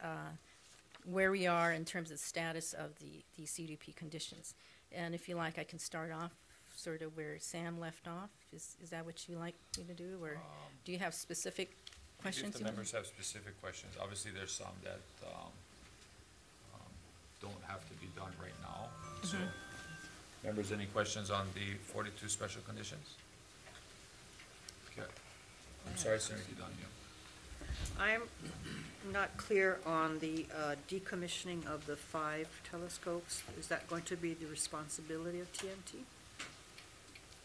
where we are in terms of status of the CDP conditions. And if you like, I can start off sort of where Sam left off. Is that what you like me to do, or do you have specific questions? If the members have specific questions, obviously there's some that don't have to be done right now. So, members, any questions on the 42 special conditions? Okay. I'm sorry, Senator Kidani. I'm not clear on the decommissioning of the 5 telescopes. Is that going to be the responsibility of TMT?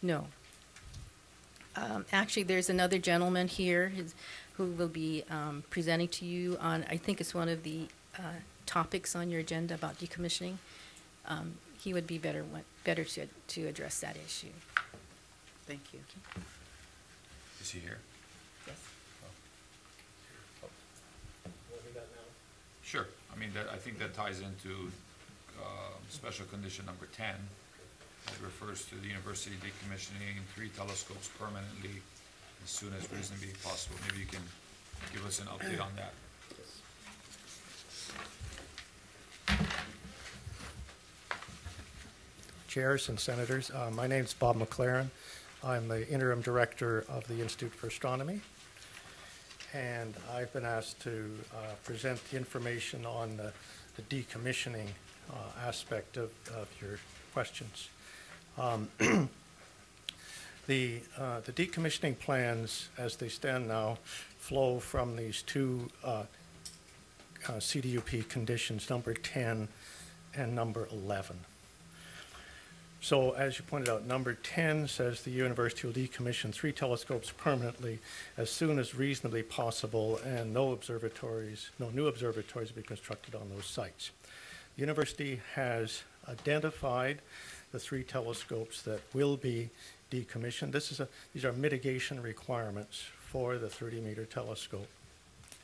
No. Actually, there's another gentleman here who will be presenting to you on, I think it's one of the topics on your agenda about decommissioning. He would be better to address that issue. Thank you. Is he here? Yes. Sure. I mean, I think that ties into special condition number 10. It refers to the university decommissioning 3 telescopes permanently as soon as reasonably possible. Maybe you can give us an update on that. chairs and senators. My name is Bob McLaren. I'm the interim director of the Institute for Astronomy, and I've been asked to present the information on the decommissioning aspect of your questions. The decommissioning plans, as they stand now, flow from these two CDUP conditions, number 10 and number 11. So as you pointed out, number 10 says the university will decommission 3 telescopes permanently as soon as reasonably possible, and no new observatories will be constructed on those sites. The university has identified the 3 telescopes that will be decommissioned. These are mitigation requirements for the 30-meter telescope.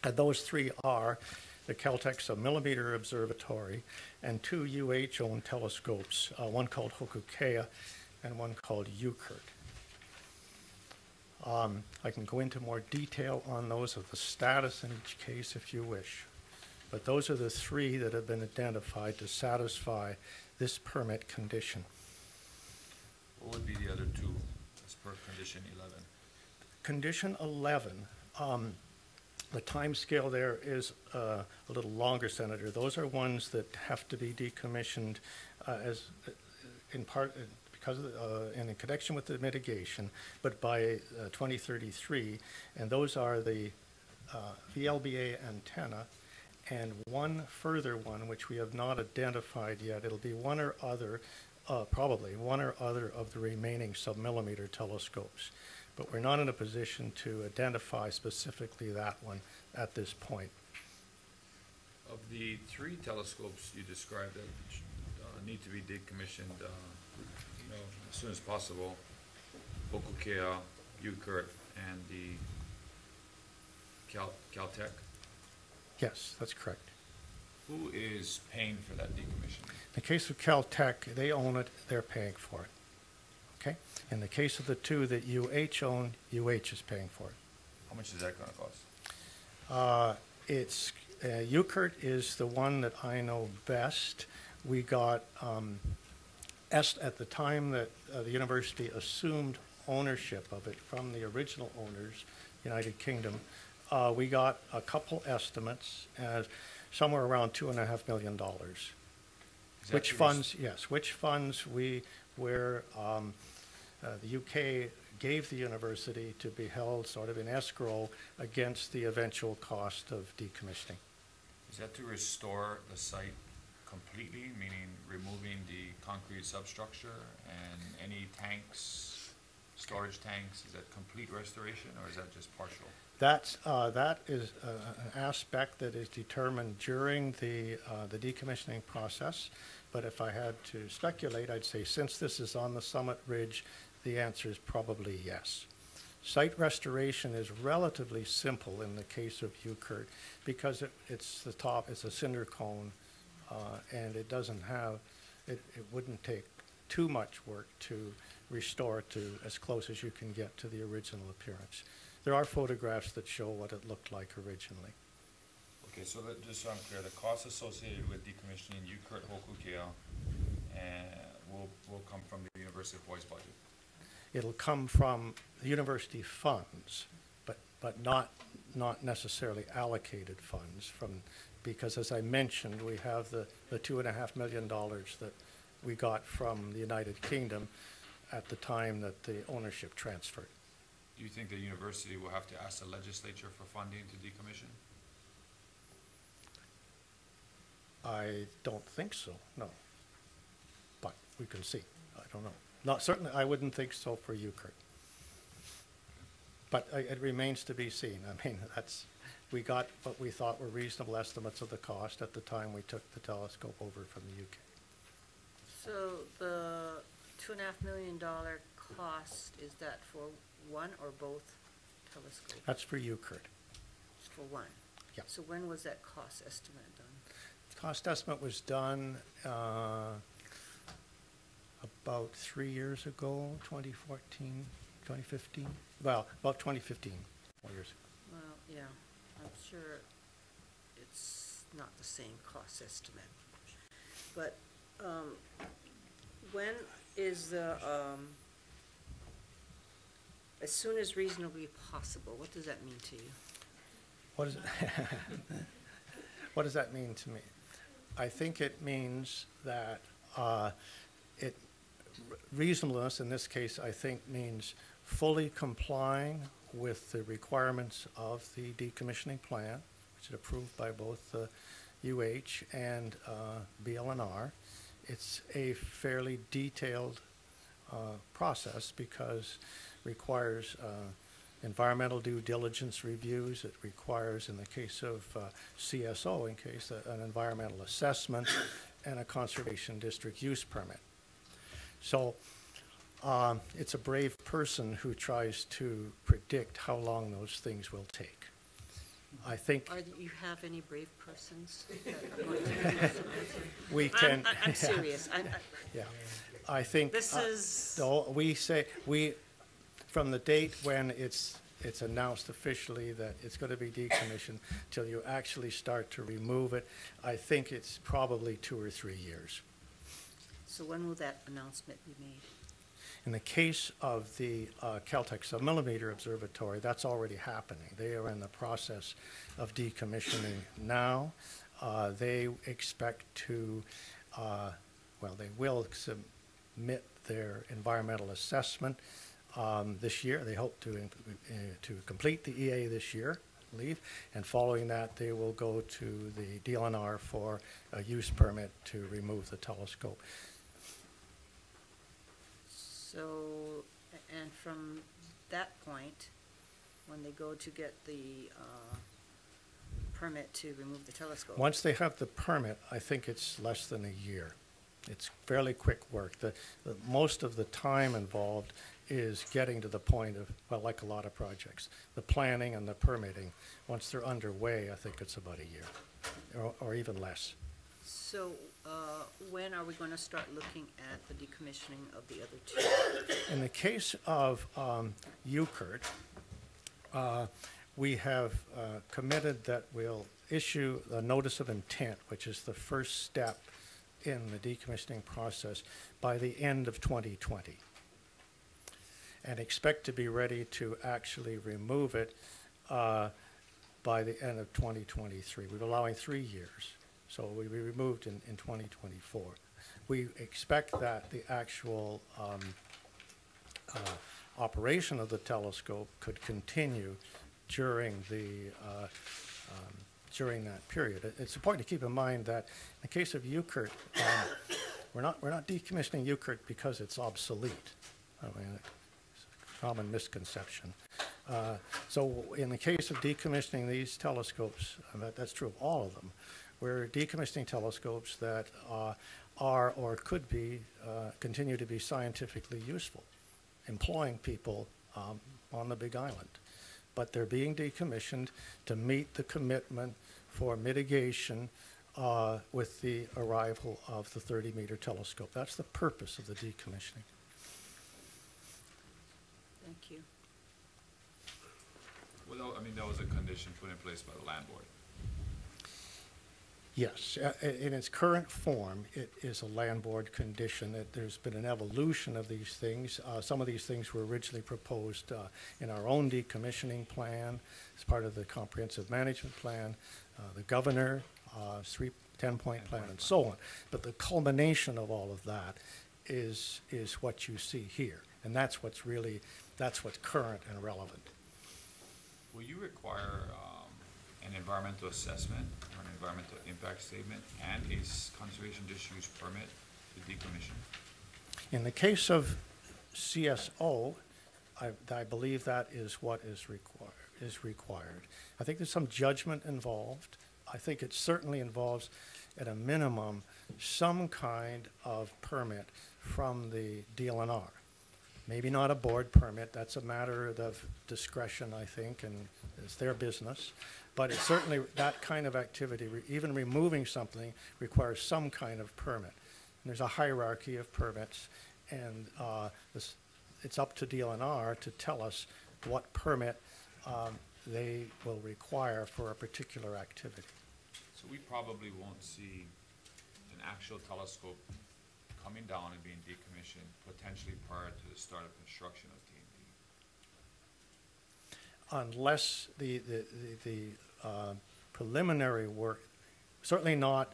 And those 3 are the Caltech Submillimeter Observatory and 2 UH-owned telescopes, one called Hokuke'a and one called Euclid. I can go into more detail on those of the status in each case if you wish. But those are the 3 that have been identified to satisfy this permit condition. What would be the other 2 as per condition 11? Condition 11, the time scale there is a little longer, Senator. Those are ones that have to be decommissioned in part because of in connection with the mitigation, but by 2033, and those are the VLBA antenna and one further one which we have not identified yet. It'll be one or other, probably one or other of the remaining submillimeter telescopes. But we're not in a position to identify specifically that one at this point. Of the 3 telescopes you described that need to be decommissioned, as soon as possible, Hokuke'a, Euclid, and the Caltech. Yes, that's correct. Who is paying for that decommission? In the case of Caltech, they own it, they're paying for it. Okay? In the case of the 2 that UH own, UH is paying for it. How much is that going to cost? Euclid is the one that I know best. We got, at the time that the university assumed ownership of it from the original owners, United Kingdom, we got a couple estimates as somewhere around $2.5 million. Which funds where the UK gave the university to be held sort of in escrow against the eventual cost of decommissioning. Is that to restore the site completely, meaning removing the concrete substructure and any tanks, storage tanks? Is that complete restoration, or is that just partial? That is an aspect that is determined during the decommissioning process. But if I had to speculate, I'd say since this is on the summit ridge, the answer is probably yes. Site restoration is relatively simple in the case of Euclid because it's the top, it's a cinder cone, and it doesn't have, it wouldn't take too much work to restore it to as close as you can get to the original appearance. There are photographs that show what it looked like originally. Okay, so that, just so I'm clear, the costs associated with decommissioning Euclid Hokuke'a will come from the University of Hawaii's budget? It'll come from the university funds, but not necessarily allocated funds because as I mentioned, we have the $2.5 million that we got from the United Kingdom at the time that the ownership transferred. Do you think the university will have to ask the legislature for funding to decommission? I don't think so, no. But we can see. I don't know. Certainly, I wouldn't think so for Euclid. But it remains to be seen. I mean, we got what we thought were reasonable estimates of the cost at the time we took the telescope over from the UK. So the $2.5 million cost, is that for one or both telescopes? That's for Euclid. It's for one? Yeah. So when was that cost estimate done? Cost estimate was done about 3 years ago, 2014, 2015. Well, about 2015, 4 years ago. Well, yeah, I'm sure it's not the same cost estimate. But when is the, as soon as reasonably possible, what does that mean to you? What is, what does that mean to me? I think it means that reasonableness in this case, I think, means fully complying with the requirements of the decommissioning plan, which is approved by both UH and BLNR. It's a fairly detailed process because it requires environmental due diligence reviews. It requires, in the case of CSO, an environmental assessment and a conservation district use permit. So it's a brave person who tries to predict how long those things will take. I think Do you have any brave persons that are going to do this? we can. I'm serious. Yeah, I think This is, no, from the date when it's announced officially that it's going to be decommissioned till you actually start to remove it, I think it's probably 2 or 3 years. so when will that announcement be made? In the case of the Caltech submillimeter observatory, that's already happening. They are in the process of decommissioning now. They expect to, they will submit their environmental assessment this year. They hope to complete the EA this year, I believe, and following that, they will go to the DLNR for a use permit to remove the telescope. So, and from that point, when they go to get the permit to remove the telescope? Once they have the permit, I think it's less than a year. It's fairly quick work. Most of the time involved is getting to the point of, well, like a lot of projects, the planning and the permitting. Once they're underway, I think it's about a year, or even less. So, when are we going to start looking at the decommissioning of the other two? In the case of UCURT, we have committed that we'll issue a notice of intent, which is the first step in the decommissioning process, by the end of 2020, and expect to be ready to actually remove it by the end of 2023. We're allowing 3 years, so we'll be removed in 2024. We expect that the actual operation of the telescope could continue during that period. It's important to keep in mind that in the case of UCURT, we're not decommissioning UCURT because it's obsolete. I mean, it's a common misconception. So in the case of decommissioning these telescopes, that's true of all of them, we're decommissioning telescopes that are or could be, continue to be scientifically useful, employing people on the Big Island. But they're being decommissioned to meet the commitment for mitigation with the arrival of the 30-meter telescope. That's the purpose of the decommissioning. Thank you. Well, I mean, that was a condition put in place by the land board. Yes, in its current form, it is a land board condition. There's been an evolution of these things. Some of these things were originally proposed in our own decommissioning plan as part of the comprehensive management plan, the governor, 10-point plan, and so on. But the culmination of all of that is what you see here, and that's what's current and relevant. Will you require an environmental assessment or an environmental impact statement and a conservation district use permit to decommission? In the case of CSO, I believe that is what is required. I think there's some judgment involved. I think it certainly involves, at a minimum, some kind of permit from the DLNR. Maybe not a board permit. That's a matter of discretion, I think, and it's their business. But it's certainly that kind of activity, even removing something, requires some kind of permit. And there's a hierarchy of permits, and it's up to DLNR to tell us what permit they will require for a particular activity. So we probably won't see an actual telescope coming down and being decommissioned potentially prior to the start of construction of TNT? Unless the preliminary work, certainly not,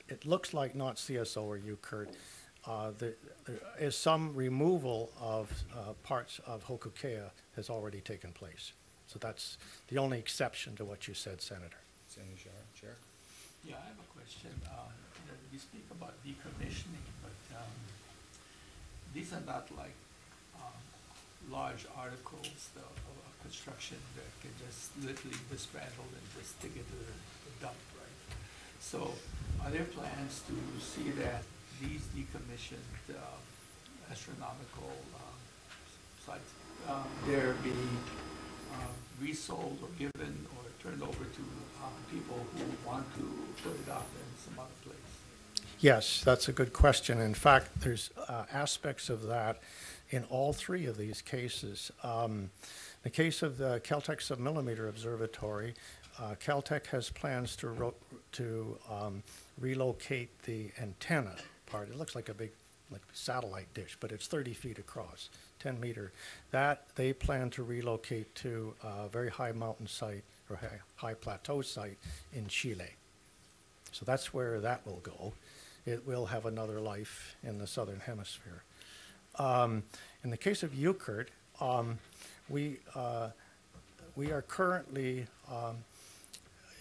it looks like not CSO or UCURT. There is some removal of parts of Hokuea has already taken place. So that's the only exception to what you said, Senator. Senator Chair? Yeah, I have a question. You speak about decommissioning, but these are not like large articles of construction that can just literally dismantle and just take it to the dump, right? So are there plans to see that these decommissioned astronomical sites, they're being resold or given or turned over to people who want to put it up in some other place? Yes, that's a good question. In fact, there's aspects of that in all three of these cases. The case of the Caltech Submillimeter Observatory, Caltech has plans to relocate the antenna part. It looks like a big satellite dish, but it's 30 feet across, 10 meter. That they plan to relocate to a very high mountain site or high plateau site in Chile. So that's where that will go. It will have another life in the southern hemisphere. In the case of UCURT, we are currently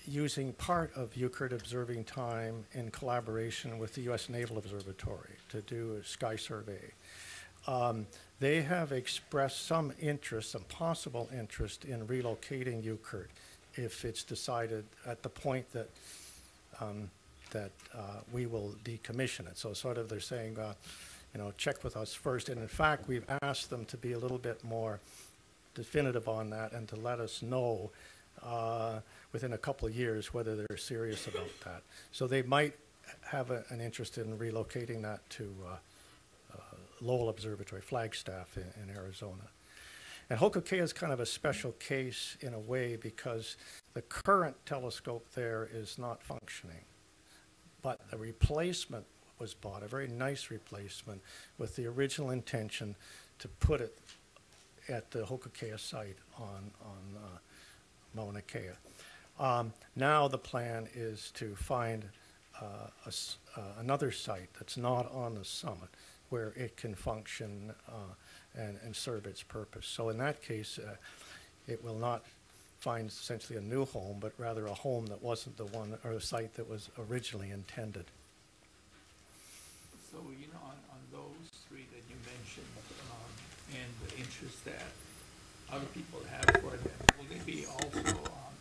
using part of UCURT observing time in collaboration with the U.S. Naval Observatory to do a sky survey. They have expressed some interest, some possible interest in relocating UCURT if it's decided at the point that we will decommission it. So sort of they're saying, check with us first. And in fact, we've asked them to be a little bit more definitive on that and to let us know within a couple of years whether they're serious about that. So they might have an interest in relocating that to Lowell Observatory, Flagstaff in Arizona. And Hokuea is kind of a special case in a way because the current telescope there is not functioning. But a replacement was bought, a very nice replacement, with the original intention to put it at the Hokuea site on Mauna Kea. Now the plan is to find another site that's not on the summit where it can function and serve its purpose. So in that case, it will not find essentially a new home, but rather a home that wasn't the one or a site that was originally intended. So, on those three that you mentioned, and the interest that other people have for them, will they be also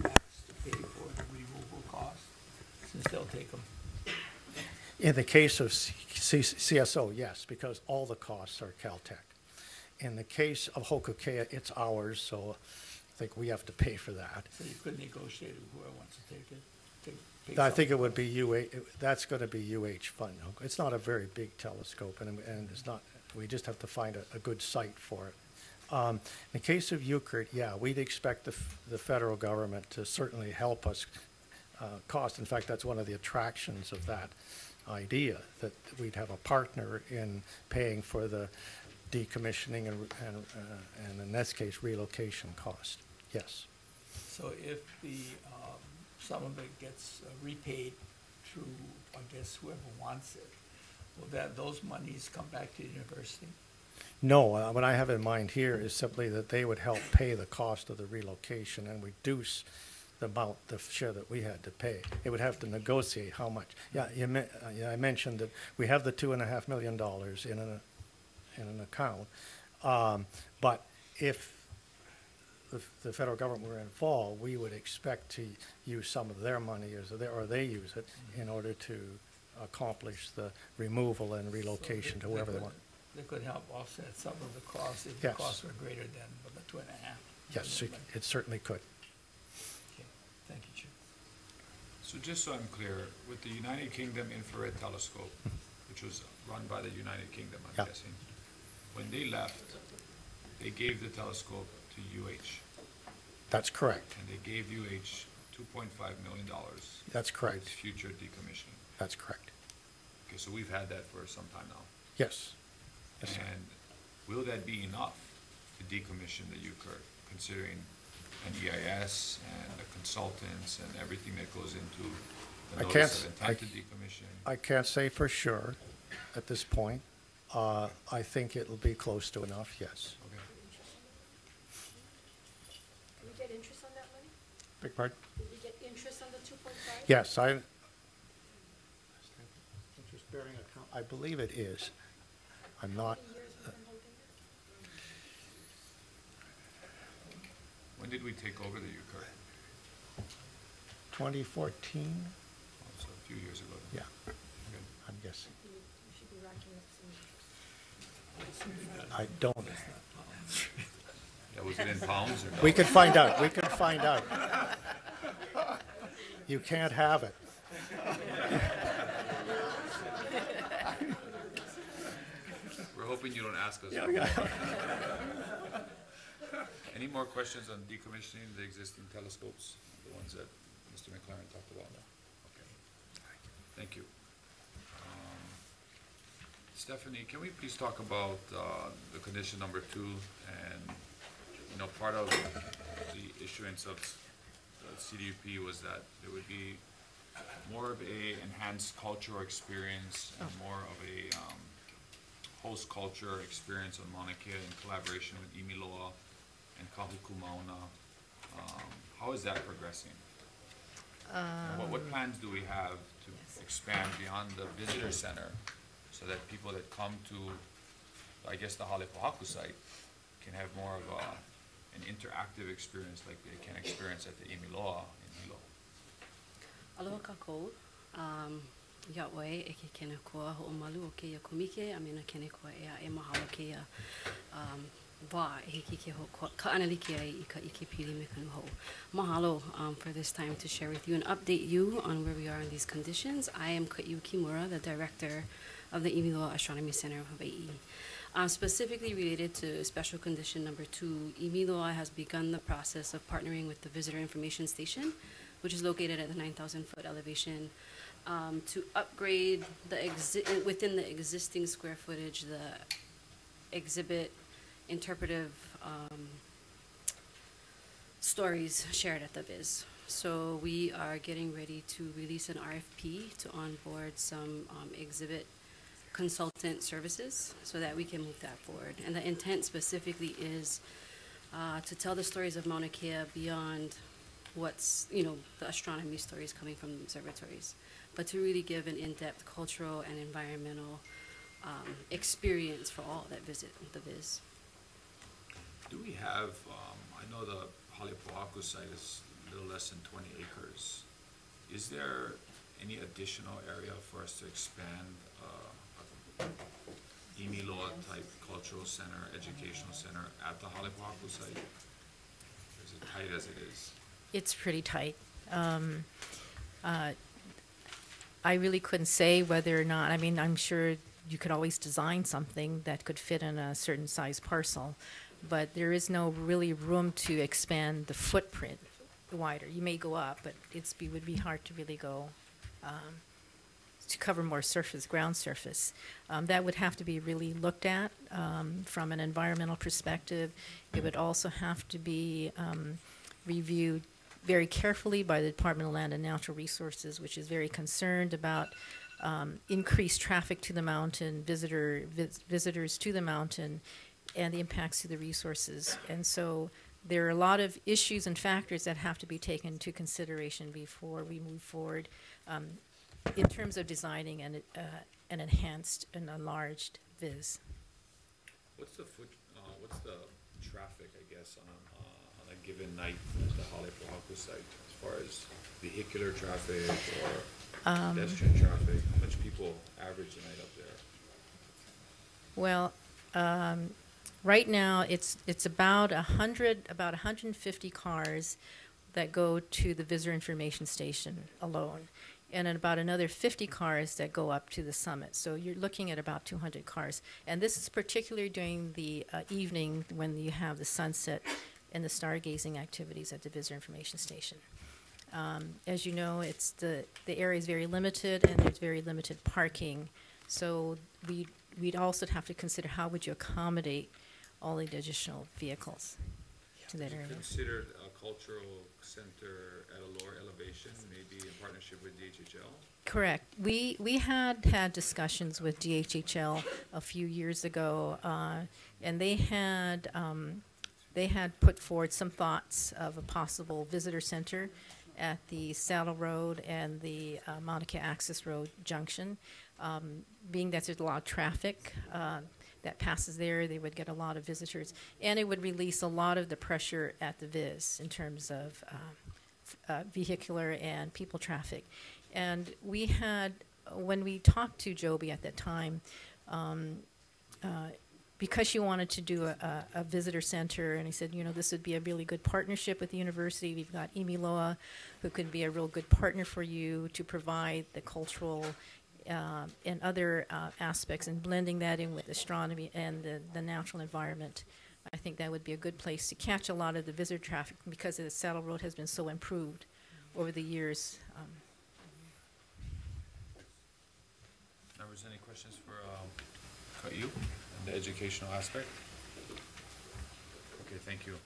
asked to pay for the removal cost, since they'll take them? In the case of CSO, yes, because all the costs are Caltech. In the case of Hokuea, it's ours, so I think we have to pay for that. So you could negotiate with whoever wants to take it? I think it would be that's going to be UH fund. It's not a very big telescope, and it's not, we just have to find a good site for it. In the case of UCURT, yeah, we'd expect the federal government to certainly help us cost. In fact, that's one of the attractions of that idea, that we'd have a partner in paying for the decommissioning and in this case, relocation cost. Yes. So if some of it gets repaid through, I guess, whoever wants it, will those monies come back to the university? No, what I have in mind here is simply that they would help pay the cost of the relocation and reduce the amount, the share that we had to pay. It would have to negotiate how much. Yeah, I mentioned that we have the $2.5 million in an account, but if the federal government were involved, we would expect to use some of their money, or they use it, in order to accomplish the removal and relocation to wherever they want. They could help offset some of the costs if Yes. the costs were greater than the 2.5. Yes, it certainly could. Okay, thank you, Chair. So just so I'm clear, with the United Kingdom Infrared Telescope, which was run by the United Kingdom, I'm Yeah. guessing, when they left, they gave the telescope to UH, That's correct. and they gave UH $2.5 million. That's for correct. its future decommissioning. That's correct. Okay, so we've had that for some time now. Yes. Yes, sir. And will that be enough to decommission the UCURT, considering an EIS and the consultants and everything that goes into the I notice can't of intent to decommission? I can't say for sure at this point. I think it'll be close to enough, yes. Okay. Can we get interest on that money? Big pardon? Did we get interest on the 2.5? Yes, interest-bearing account, I believe it is. I'm not, How many years we've been holding it? When did we take over the UCURT? 2014? Oh, so a few years ago. Yeah, Okay. I'm guessing. We should be racking up some interest. I don't. Yeah, was it in pounds or dollars? We can find out, we can find out. You can't have it. We're hoping you don't ask us. Any more questions on decommissioning the existing telescopes, the ones that Mr. McLaren talked about? Okay. Thank you. Stephanie, can we please talk about the condition number 2 and, you know, part of the issuance of the CDUP was that there would be more of a enhanced cultural experience and more of a host culture experience on Mauna Kea in collaboration with Imiloa and Kahuku-Mauna. How is that progressing? And what plans do we have to expand beyond the visitor center so that people that come to, I guess, the Halepohaku site can have more of an interactive experience like they can experience at the Imiloa in Hilo? Aloha kākou. Ia'oe e ke kene kua ho'omalu o keia komike, a me na kene kua ea e mahalo keia wā e hiki ke ho ka analiki ai I ka ike pili me kanu hou. Mahalo for this time to share with you and update you on where we are in these conditions. I am Kai'u Kimura, the director of the Imiloa Astronomy Center of Hawaii. Specifically related to special condition number 2, Imiloa has begun the process of partnering with the Visitor Information Station, which is located at the 9,000-foot elevation, to upgrade within the existing square footage, the exhibit interpretive stories shared at the Viz. So we are getting ready to release an RFP to onboard some exhibit consultant services so that we can move that forward. And the intent specifically is to tell the stories of Mauna Kea beyond what's, you know, the astronomy stories coming from the observatories, but to really give an in-depth cultural and environmental experience for all that visit the Viz. Do we have, I know the Halepohaku site is a little less than 20 acres. Is there any additional area for us to expand a Imiloa type cultural center, educational center at the Halepohaku site? Or is it tight as it is? It's pretty tight. I really couldn't say whether or not, I mean, I'm sure you could always design something that could fit in a certain size parcel, but there is no really room to expand the footprint wider. You may go up, but it would be hard to really go to cover more surface, ground surface. That would have to be really looked at from an environmental perspective. It would also have to be reviewed very carefully by the Department of Land and Natural Resources, which is very concerned about increased traffic to the mountain, visitors to the mountain, and the impacts to the resources. And so there are a lot of issues and factors that have to be taken into consideration before we move forward in terms of designing an enhanced and enlarged Viz. What's the traffic, I guess, on a given night at the Halepohaku site, as far as vehicular traffic or pedestrian traffic? How much people average a night up there? Well, right now it's about 150 cars that go to the Visitor Information Station alone, and about another 50 cars that go up to the summit. So you're looking at about 200 cars. And this is particularly during the evening when you have the sunset and the stargazing activities at the Visitor Information Station. As you know, the area is very limited, and there's very limited parking So we'd also have to consider how would you accommodate all the additional vehicles to that area. Considered a cultural center at a lower elevation, maybe in partnership with DHHL? Correct. We had discussions with DHHL a few years ago, and they had put forward some thoughts of a possible visitor center at the Saddle Road and the Mauna Kea Access Road junction. Being that there's a lot of traffic that passes there, they would get a lot of visitors, and it would release a lot of the pressure at the Viz in terms of vehicular and people traffic. And we had, when we talked to Joby at that time, because she wanted to do a visitor center, and he said, you know, this would be a really good partnership with the university. We've got Imiloa, who could be a real good partner for you to provide the cultural and other aspects, and blending that in with astronomy and the natural environment. I think that would be a good place to catch a lot of the visitor traffic because the Saddle Road has been so improved over the years. Members, any questions for you on the educational aspect? Okay, thank you.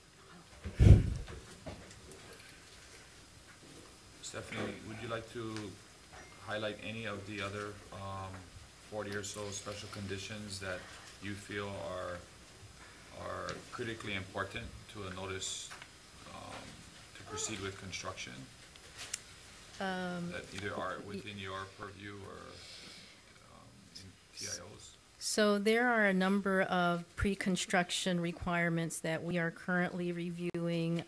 Stephanie, would you like to highlight any of the other 40 or so special conditions that you feel are critically important to a notice to proceed with construction? That either are within your purview or in TIOs? So there are a number of pre-construction requirements that we are currently reviewing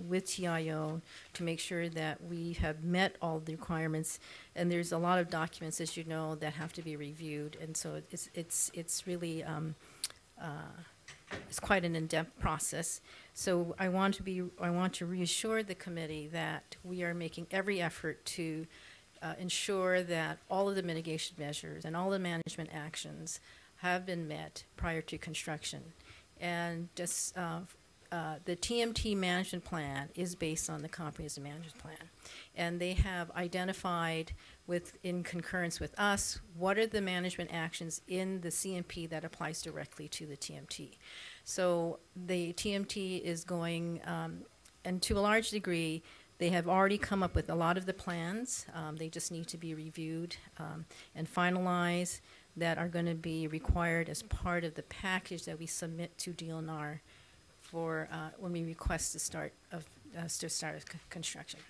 with TIO to make sure that we have met all the requirements. And there's a lot of documents, as you know, that have to be reviewed. And so it's really it's quite an in-depth process. So I want to reassure the committee that we are making every effort to ensure that all of the mitigation measures and all the management actions have been met prior to construction. And just the TMT management plan is based on the comprehensive management plan. And they have identified, in concurrence with us, what are the management actions in the CMP that applies directly to the TMT. So the TMT is going, and to a large degree, they have already come up with a lot of the plans. They just need to be reviewed and finalized, that are going to be required as part of the package that we submit to DLNR for when we request to start construction.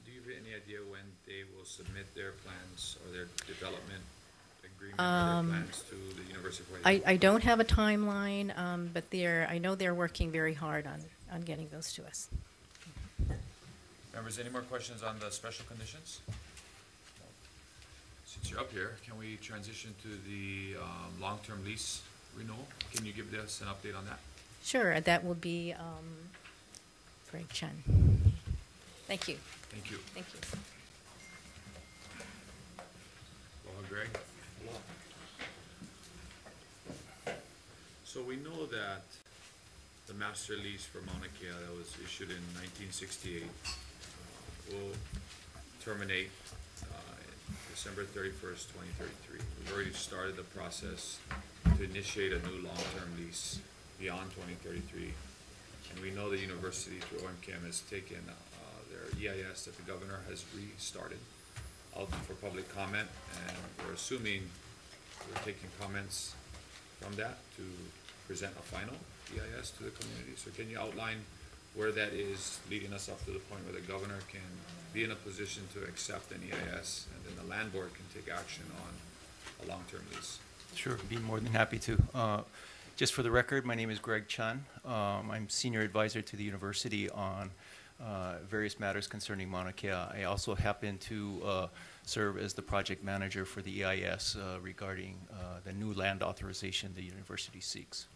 Do you have any idea when they will submit their plans or their development agreement or their plans to the University of Hawaii? I don't have a timeline, but I know they're working very hard on getting those to us. Members, any more questions on the special conditions? Since you're up here, can we transition to the long-term lease renewal? Can you give us an update on that? Sure, that will be Greg Chen. Thank you. Thank you. Thank you. Aloha, Greg. So we know that the master lease for Mauna Kea that was issued in 1968 will terminate December 31st, 2033. We've already started the process to initiate a new long-term lease beyond 2033. And we know the university through OMCAM has taken their EIS that the governor has restarted out for public comment, and we're assuming we're taking comments from that to present a final EIS to the community. So can you outline where that is leading us up to the point where the governor can be in a position to accept an EIS, and then the land board can take action on a long-term lease? Sure, be more than happy to. Just for the record, my name is Greg Chan. I'm senior advisor to the university on various matters concerning Mauna Kea. I also happen to serve as the project manager for the EIS regarding the new land authorization the university seeks.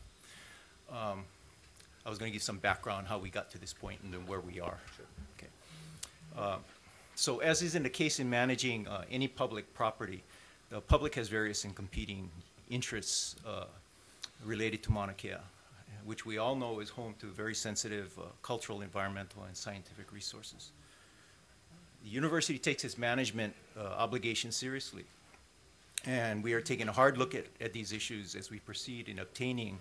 I was going to give some background how we got to this point and then where we are. Sure. Okay. So as is in the case in managing any public property, the public has various and competing interests related to Mauna Kea, which we all know is home to very sensitive cultural, environmental, and scientific resources. The university takes its management obligations seriously, And we are taking a hard look at these issues as we proceed in obtaining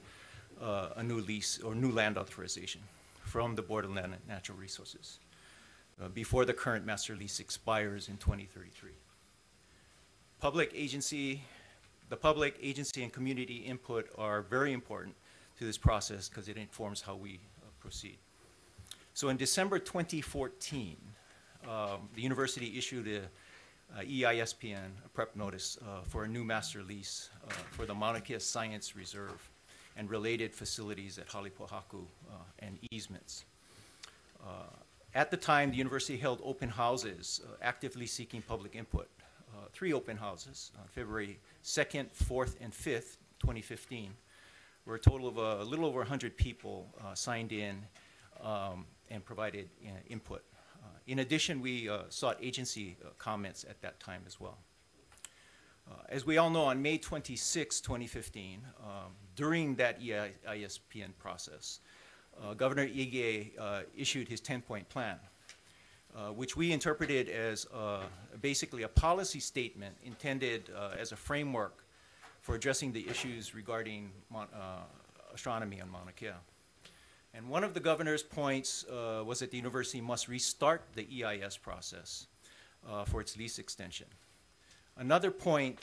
a new lease or new land authorization from the Board of Land and Natural Resources before the current master lease expires in 2033. The public agency and community input are very important to this process because it informs how we proceed. So in December 2014, the university issued a EISPN, a prep notice for a new master lease for the Mauna Kea Science Reserve and related facilities at Halepohaku and easements. At the time, the university held open houses, actively seeking public input. 3 open houses on February 2nd, 4th, and 5th, 2015, where a total of a little over 100 people signed in and provided input. In addition, we sought agency comments at that time as well. As we all know, on May 26, 2015, during that EISPN process, Governor Ige issued his 10-point plan, which we interpreted as basically a policy statement intended as a framework for addressing the issues regarding astronomy on Mauna Kea. And one of the governor's points was that the university must restart the EIS process for its lease extension. Another point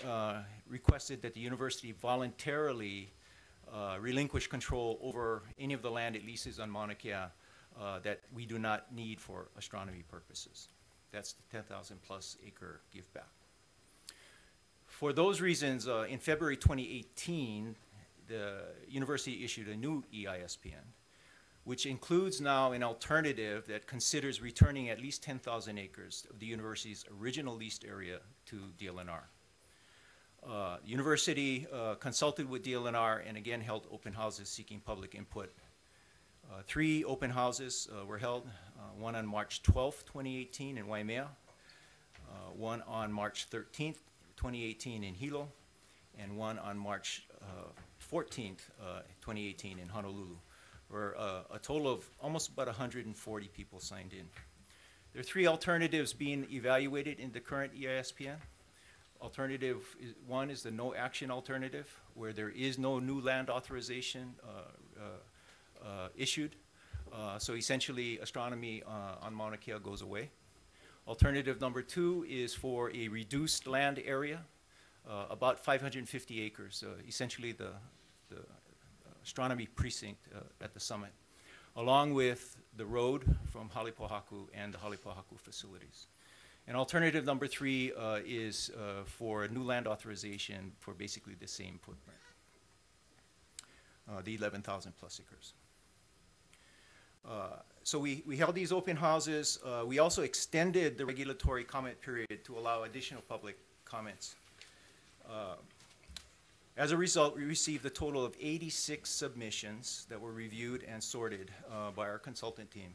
requested that the university voluntarily relinquish control over any of the land it leases on Mauna Kea that we do not need for astronomy purposes. That's the 10,000 plus acre give back. For those reasons, in February 2018, the university issued a new EISPN, which includes now an alternative that considers returning at least 10,000 acres of the university's original leased area to DLNR. The university consulted with DLNR and again held open houses seeking public input. 3 open houses were held, one on March 12th, 2018 in Waimea, one on March 13th, 2018 in Hilo, and one on March 14th, 2018 in Honolulu, where a total of almost about 140 people signed in. There are 3 alternatives being evaluated in the current EISPN. Alternative 1 is the no action alternative, where there is no new land authorization issued. So essentially, astronomy on Mauna Kea goes away. Alternative number 2 is for a reduced land area, about 550 acres, essentially the astronomy precinct at the summit, along with the road from Halepohaku and the Halepohaku facilities. And alternative number 3 is for a new land authorization for basically the same footprint, the 11,000 plus acres. So we held these open houses. We also extended the regulatory comment period to allow additional public comments. As a result, we received a total of 86 submissions that were reviewed and sorted by our consultant team,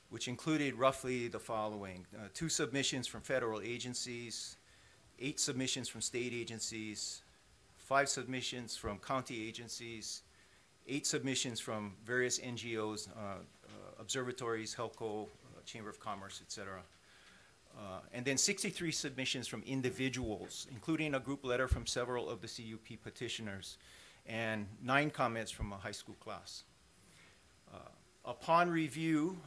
which included roughly the following: 2 submissions from federal agencies, 8 submissions from state agencies, 5 submissions from county agencies, 8 submissions from various NGOs, observatories, HELCO, Chamber of Commerce, et cetera. And then 63 submissions from individuals, including a group letter from several of the CUP petitioners, and 9 comments from a high school class. Upon review,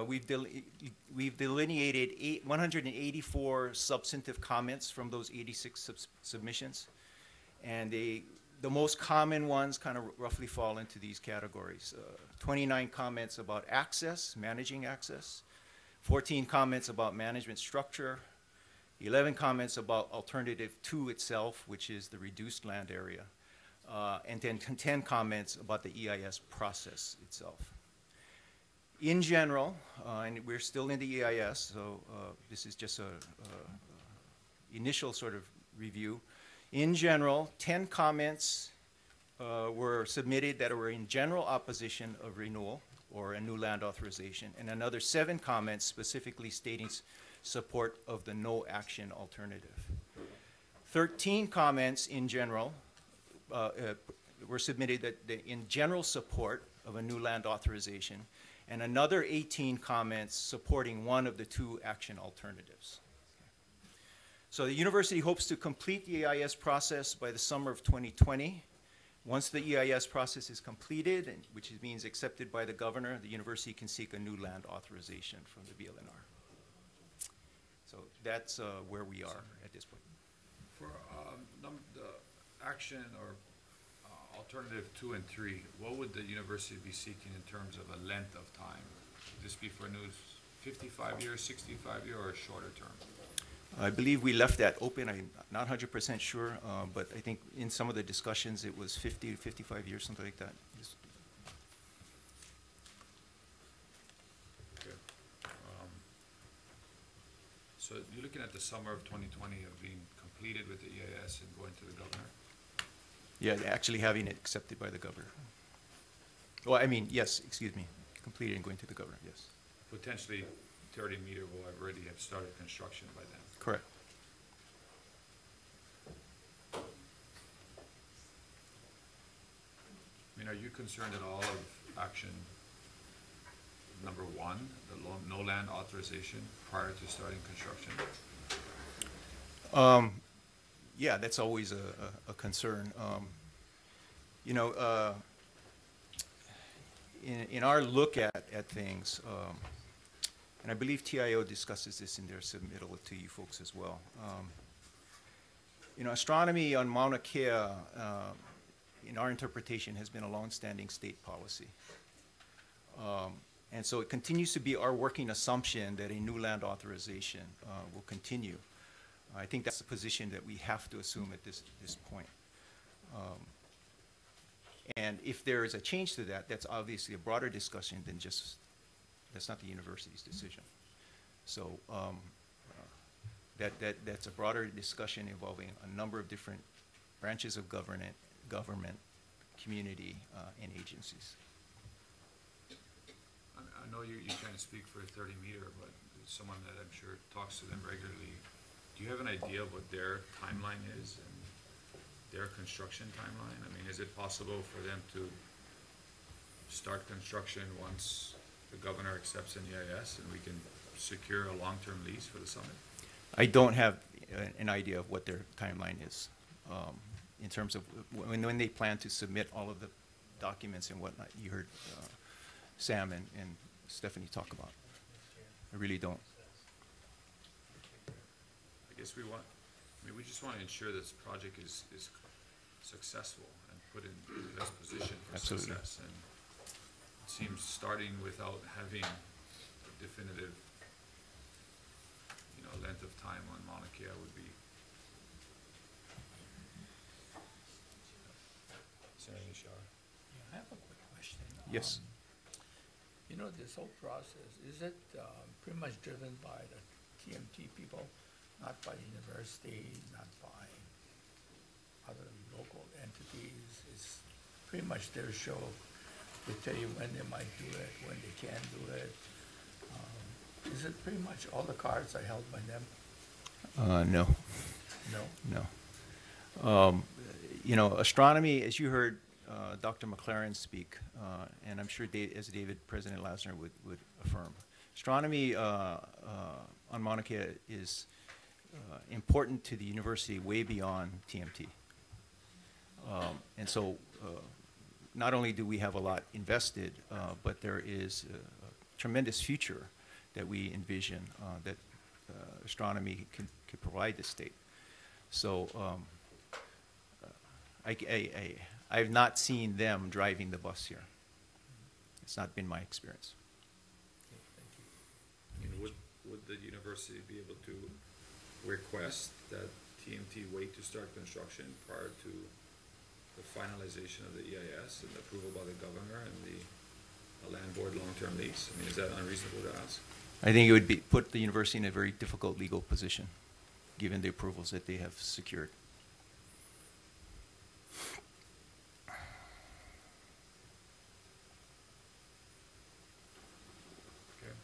we've delineated 184 substantive comments from those 86 submissions, and the most common ones kind of roughly fall into these categories. 29 comments about access, managing access, 14 comments about management structure, 11 comments about alternative 2 itself, which is the reduced land area, and then 10 comments about the EIS process itself. In general, and we're still in the EIS, so this is just a initial sort of review. In general, 10 comments were submitted that were in general opposition of renewal or a new land authorization, and another 7 comments specifically stating support of the no action alternative. 13 comments in general were submitted that in general support of a new land authorization, and another 18 comments supporting one of the 2 action alternatives. So the university hopes to complete the EIS process by the summer of 2020. Once the EIS process is completed, which means accepted by the governor, the university can seek a new land authorization from the BLNR. So that's where we are at this point. For the action or alternative 2 and 3, what would the university be seeking in terms of a length of time? Would this be for a new 55 years, 65 year, or a shorter term? I believe we left that open. I'm not 100% sure, but I think in some of the discussions it was 50 to 55 years, something like that. Okay. So you're looking at the summer of 2020 of being completed with the EIS and going to the governor? Yeah, actually having it accepted by the governor. Well, I mean, yes, excuse me, completed and going to the governor, yes. Potentially 30 meter will already have started construction by then. Correct. I mean, are you concerned at all of action number 1, the no land authorization prior to starting construction? Yeah, that's always a concern. You know, in our look at things, and I believe TIO discusses this in their submittal to you folks as well. You know, astronomy on Mauna Kea, in our interpretation, has been a long-standing state policy. And so it continues to be our working assumption that a new land authorization will continue. I think that's the position that we have to assume at this point. And if there is a change to that, that's obviously a broader discussion than just, that's not the university's decision. So that's a broader discussion involving a number of different branches of government, community, and agencies. I know you can't speak for 30 meter, but someone that I'm sure talks to them regularly, do you have an idea of what their timeline is and their construction timeline? I mean, is it possible for them to start construction once the governor accepts an EIS and we can secure a long-term lease for the summit? I don't have an idea of what their timeline is in terms of when they plan to submit all of the documents and whatnot. You heard Sam and Stephanie talk about. I really don't. I guess we just want to ensure this project is successful and put in the best position for Absolutely. success. And it seems starting without having a definitive, length of time on Mauna Kea would be. Senator Nishar. I have a quick question. Yes. You know, this whole process, is it pretty much driven by the TMT people, not by the university, not by other local entities? It's pretty much their show. They tell you when they might do it, when they can do it. Is it pretty much all the cards are held by them? No. No? No. You know, astronomy, as you heard Dr. McLaren speak, and I'm sure as David, President Lasner would affirm, astronomy on Mauna Kea is important to the university way beyond TMT. And so not only do we have a lot invested, but there is a tremendous future that we envision that astronomy can provide the state. So I've not seen them driving the bus here. It's not been my experience. Would the university be able to request that TMT wait to start construction prior to the finalization of the EIS and approval by the governor and the land board long-term lease? I mean, is that unreasonable to ask? I think it would put the university in a very difficult legal position, given the approvals that they have secured. Okay.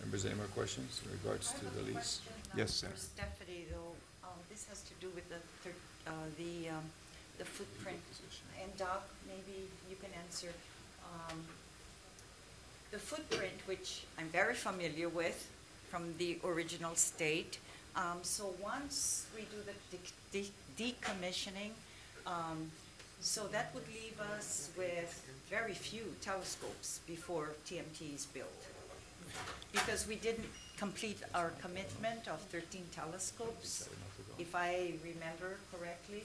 Members, any more questions in regards to the lease? Yes, sir. For Stephanie, though, this has to do with the footprint. And Doc, maybe you can answer. The footprint, which I'm very familiar with from the original state, So once we do the decommissioning, so that would leave us with very few telescopes before TMT is built. Because we didn't complete our commitment of 13 telescopes. If I remember correctly,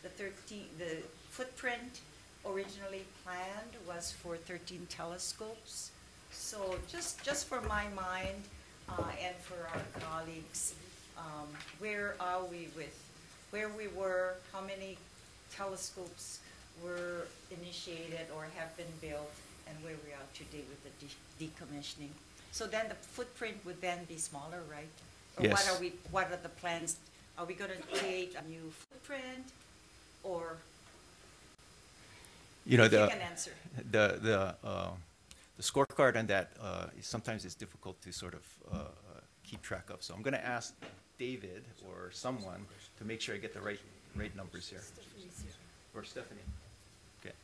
the footprint originally planned was for 13 telescopes. So just for my mind and for our colleagues, where are we with where we were, how many telescopes were initiated or have been built, and where we are today with the decommissioning. So then the footprint would then be smaller, right? Or Yes. what are the plans? Are we going to create a new footprint, or You know, if you can answer? the scorecard on that sometimes is difficult to sort of keep track of. So I'm going to ask David or someone to make sure I get the right numbers here. Or Stephanie. Okay.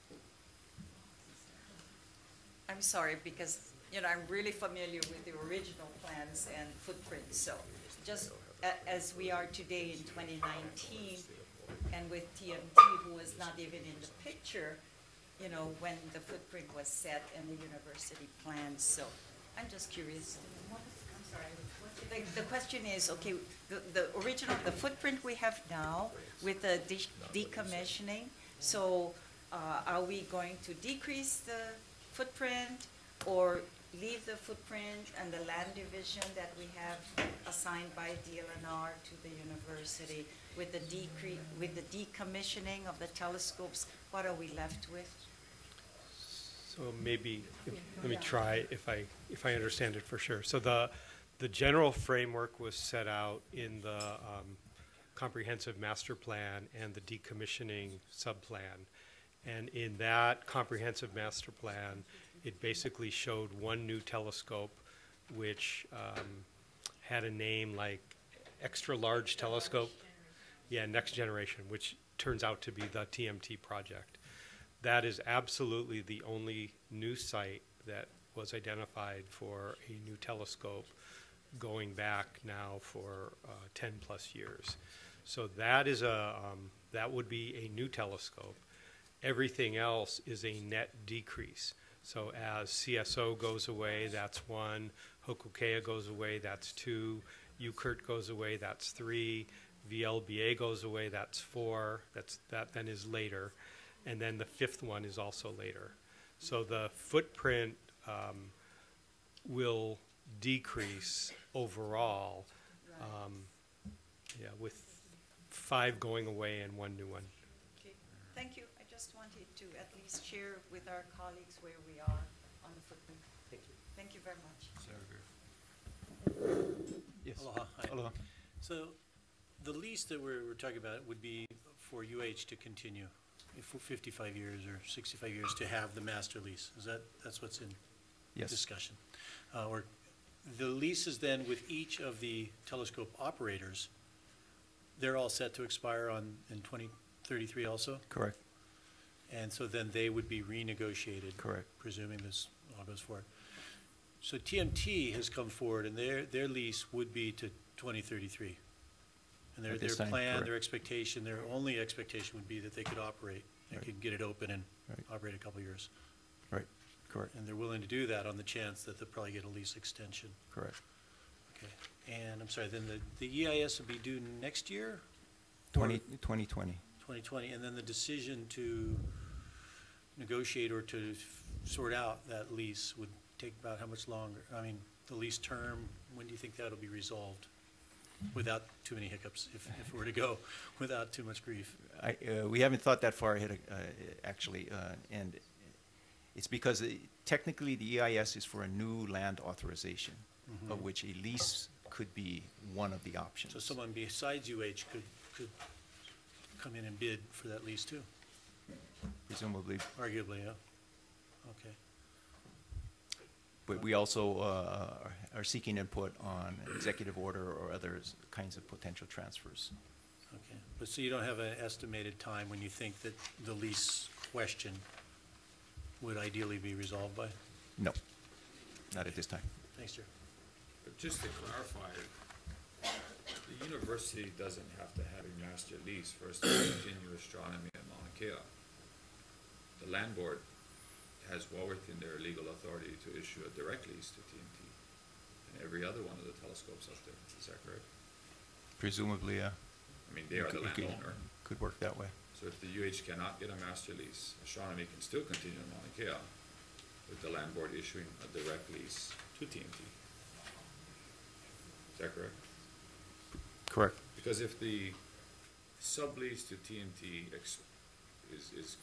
I'm sorry, because, you know, I'm really familiar with the original plans and footprints, so just as we are today in 2019, and with TMT, who was not even in the picture, you know, when the footprint was set and the university plans, so I'm just curious. I'm sorry. The question is, okay, the original, the footprint we have now with the decommissioning, so are we going to decrease the footprint or leave the footprint and the land division that we have assigned by DLNR to the university with the decommissioning of the telescopes? What are we left with? So maybe, let me try if I understand it for sure. So the general framework was set out in the comprehensive master plan and the decommissioning subplan. And in that comprehensive master plan, it basically showed one new telescope, which had a name like extra large telescope. Yeah, next generation, which turns out to be the TMT project. That is absolutely the only new site that was identified for a new telescope going back now for 10 plus years. So that is that would be a new telescope. Everything else is a net decrease. So as CSO goes away, that's 1. Hokuke'a goes away, that's 2. UKIRT goes away, that's 3. VLBA goes away, that's 4. That then is later. And then the 5th one is also later. So the footprint will decrease overall, with 5 going away and 1 new one. Okay, thank you. I just wanted to at least share with our colleagues where we are on the footprint. Thank you. Thank you very much. Yes. Aloha. Hi. Aloha. So the lease that we're talking about would be for UH to continue for 55 years or 65 years to have the master lease. That's what's in Yes. discussion? Or the leases then with each of the telescope operators, they're all set to expire in 2033 also? Correct. And so then they would be renegotiated? Correct. Presuming this all goes forward. So TMT has come forward, and their lease would be to 2033. And their At this time, plan, correct. their expectation, their only expectation would be that they could operate. They Right. could get it open and Right. operate a couple years. Right. Correct. And they're willing to do that on the chance that they'll probably get a lease extension. Correct. Okay. And I'm sorry, then the EIS will be due next year? 2020. 2020, and then the decision to negotiate or to sort out that lease would take about how much longer? I mean, the lease term, when do you think that'll be resolved? Without too many hiccups, if it were to go, without too much grief. We haven't thought that far ahead, actually, and it's because technically the EIS is for a new land authorization, of which a lease could be one of the options. So someone besides UH could come in and bid for that lease too? Presumably. Arguably, yeah. Okay. But we also are seeking input on executive order or other kinds of potential transfers. Okay. But so you don't have an estimated time when you think that the lease question would ideally be resolved by? No, not at this time. Thanks, Chair. But just to clarify, the The university doesn't have to have a master lease for us to continue astronomy in Mauna Kea. The land board has well within their legal authority to issue a direct lease to TMT and every other one of the telescopes up there. Is that correct? Presumably, yeah. I mean, they are the landowner. Could work that way. So if the UH cannot get a master lease, astronomy can still continue in Mauna Kea with the land board issuing a direct lease to TMT. Is that correct? Correct. Because if the sublease to TMT is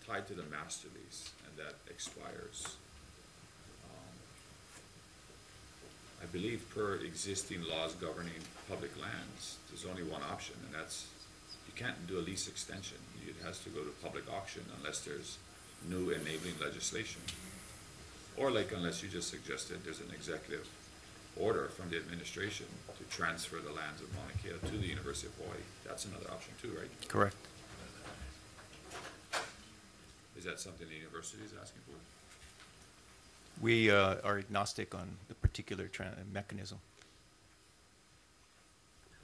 tied to the master lease and that expires, I believe per existing laws governing public lands, there's only one option, and that's, you can't do a lease extension. It has to go to public auction unless there's new enabling legislation. Or like, unless you just suggested there's an executive order from the administration to transfer the lands of Mauna Kea to the University of Hawaii. That's another option too, right? Correct. Is that something the university is asking for? We are agnostic on the particular mechanism.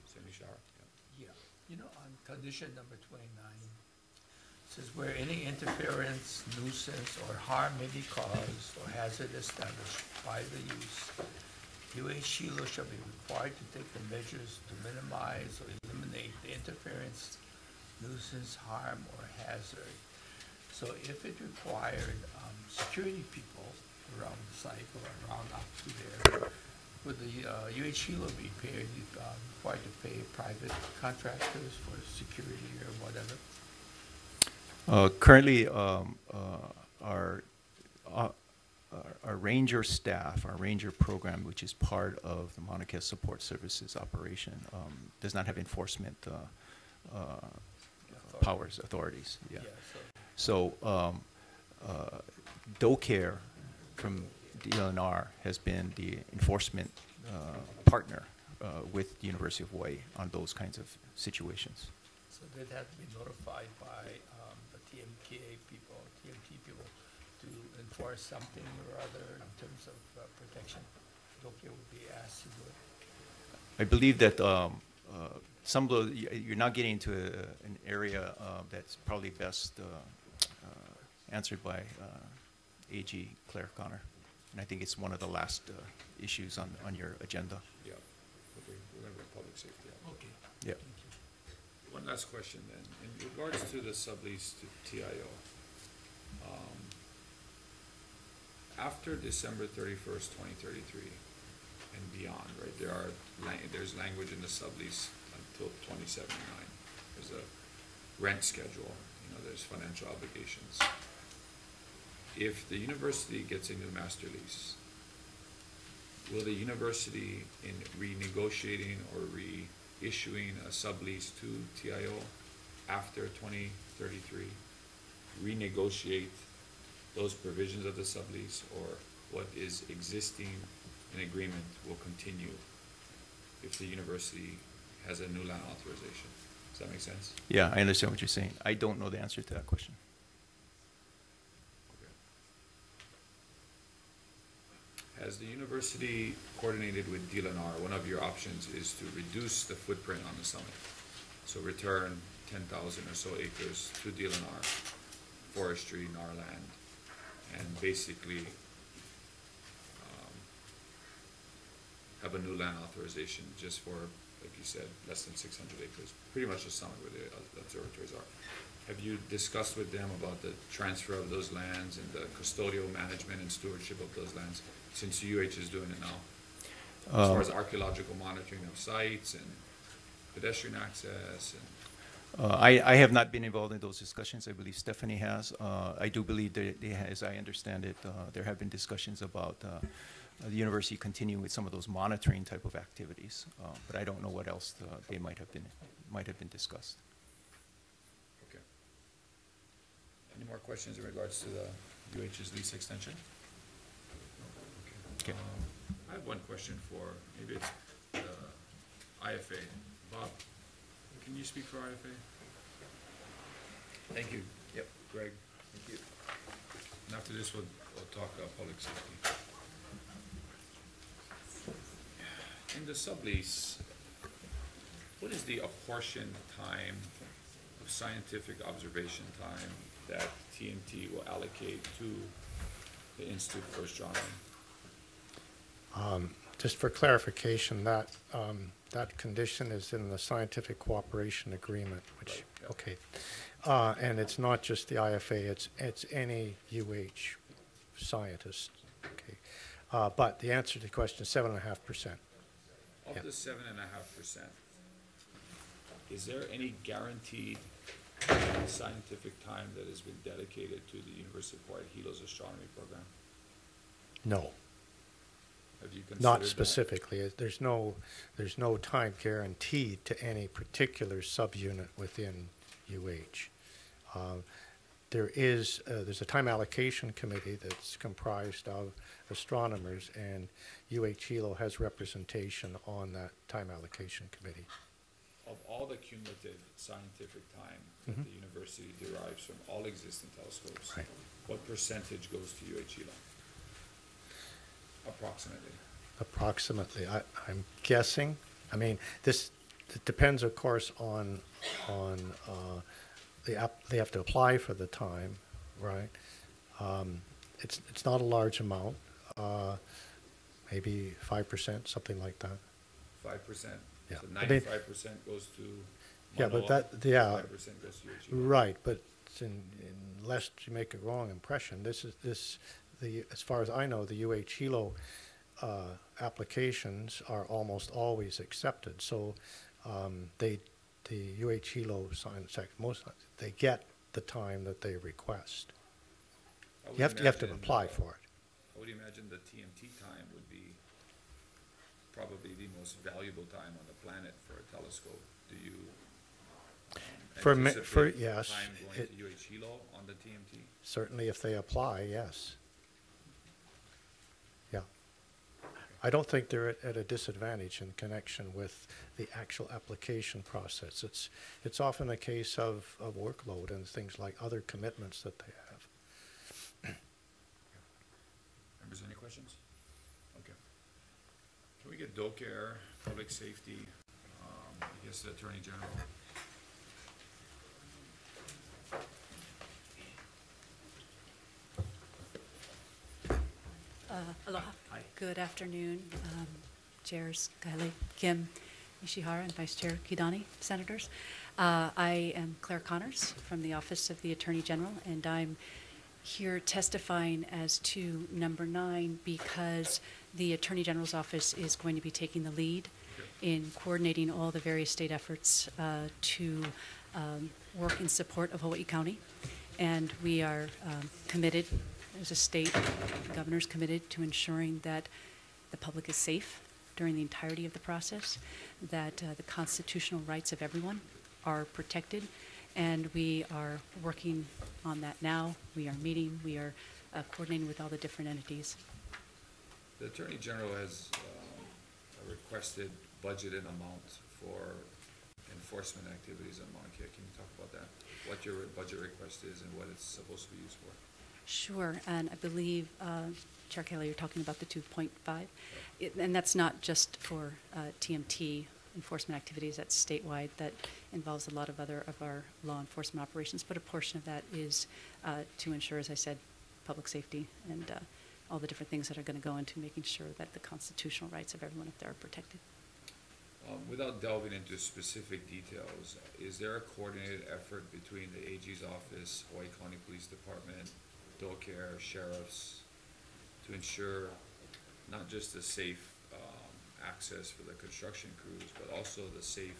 Cindy Shower? Yeah, you know, on condition number 29, says where any interference, nuisance, or harm may be caused or hazard established by the use, UH Hilo shall be required to take the measures to minimize or eliminate the interference, nuisance, harm, or hazard. So if it required security people around the site or around up to there, would the UH Hilo be required to pay private contractors for security or whatever? Currently, our ranger staff, our ranger program, which is part of the Mauna Kea Support Services operation, does not have enforcement authorities. Yeah. So DoCare from DLNR has been the enforcement partner with the University of Hawaii on those kinds of situations. So they'd have to be notified by the TMT people to enforce something or other in terms of protection. DoCare would be asked to do it. I believe that some of the, you're now getting into an area that's probably best answered by AG Claire Connor. And I think it's one of the last issues on your agenda. Yeah. Okay. Remember public safety. Okay. Yeah. One last question then. In regards to the sublease to TIO, after December 31st, 2033 and beyond, right, there's language in the sublease until 2079. There's a rent schedule, there's financial obligations. If the university gets a new master lease, will the university, in renegotiating or reissuing a sublease to TIO after 2033, renegotiate those provisions of the sublease, or what is existing in agreement will continue if the university has a new land authorization? Does that make sense? Yeah, I understand what you're saying. I don't know the answer to that question. Has the university coordinated with DLNR? One of your options is to reduce the footprint on the summit. So return 10,000 or so acres to DLNR, forestry, NAR land, and basically have a new land authorization just for, like you said, less than 600 acres, pretty much the summit where the observatories are. Have you discussed with them about the transfer of those lands and the custodial management and stewardship of those lands, since UH is doing it now? As far as archaeological monitoring of sites and pedestrian access and... I have not been involved in those discussions. I believe Stephanie has. I do believe that, as I understand it, there have been discussions about the university continuing with some of those monitoring type of activities, but I don't know what else they might have been discussed. Okay. Any more questions in regards to the UH's lease extension? Okay. I have one question for, maybe it's IFA. Bob, can you speak for IFA? Thank you. Yep. Greg, thank you. And after this, we'll talk public safety. the sublease, what is the apportioned time of scientific observation time that TMT will allocate to the Institute for Astronomy? Just for clarification, that, that condition is in the Scientific Cooperation Agreement, which, Right, yeah. okay. And it's not just the IFA, it's any UH scientist, okay. But the answer to the question is 7.5%. Of Yeah. the 7.5%, is there any guaranteed scientific time that has been dedicated to the University of Hawaii Hilo's astronomy program? No, Have you considered not that? specifically. There's no time guaranteed to any particular subunit within UH. There's a time allocation committee that's comprised of astronomers, and UH Hilo has representation on that time allocation committee. Of all the cumulative scientific time that the university derives from all existing telescopes, Right. what percentage goes to UH Hilo? Approximately. Approximately, I'm guessing. I mean, it depends, of course, on they have to apply for the time, right? It's not a large amount, maybe 5%, something like that. 5%? Yeah. So I mean- 95% goes to Yeah, but Manoa, that, yeah, 5% goes to UH Hilo. right, but unless you make a wrong impression, as far as I know, the UH Hilo applications are almost always accepted. So the UH Hilo science sector, they get the time that they request. I would You have to imagine, apply for it. I would imagine the TMT time would be probably the most valuable time on the planet for a telescope. Do you anticipate yes, time going to UH Hilo on the TMT? certainly if they apply, yes. Yeah. I don't think they're at a disadvantage in connection with the actual application process. It's often a case of workload and things like other commitments that they have. Members, any questions? Okay. Can we get DOCARE, Public Safety, I guess the Attorney General? Aloha. Hi. Good afternoon, Chairs Kaile, Kim, Ishihara, and Vice Chair Kidani, Senators. I am Claire Connors from the Office of the Attorney General, and I'm here testifying as to number 9 because the Attorney General's office is going to be taking the lead in coordinating all the various state efforts to work in support of Hawaii County. And we are committed, as a state, the governor's committed to ensuring that the public is safe during the entirety of the process, that the constitutional rights of everyone are protected, and we are working on that now. We are meeting, we are coordinating with all the different entities. The Attorney General has a requested budgeted amount for enforcement activities in Mauna Kea. Can you talk about that? What your budget request is and what it's supposed to be used for? Sure, and I believe, Chair Kelly, you're talking about the 2.5, and that's not just for TMT enforcement activities. That's statewide. That involves a lot of other of our law enforcement operations, but a portion of that is to ensure, as I said, public safety and all the different things that are going to go into making sure that the constitutional rights of everyone up there are protected. Without delving into specific details, is there a coordinated effort between the AG's office, Hawaii County Police Department, DOCARE, sheriffs, to ensure not just the safe access for the construction crews, but also the safe,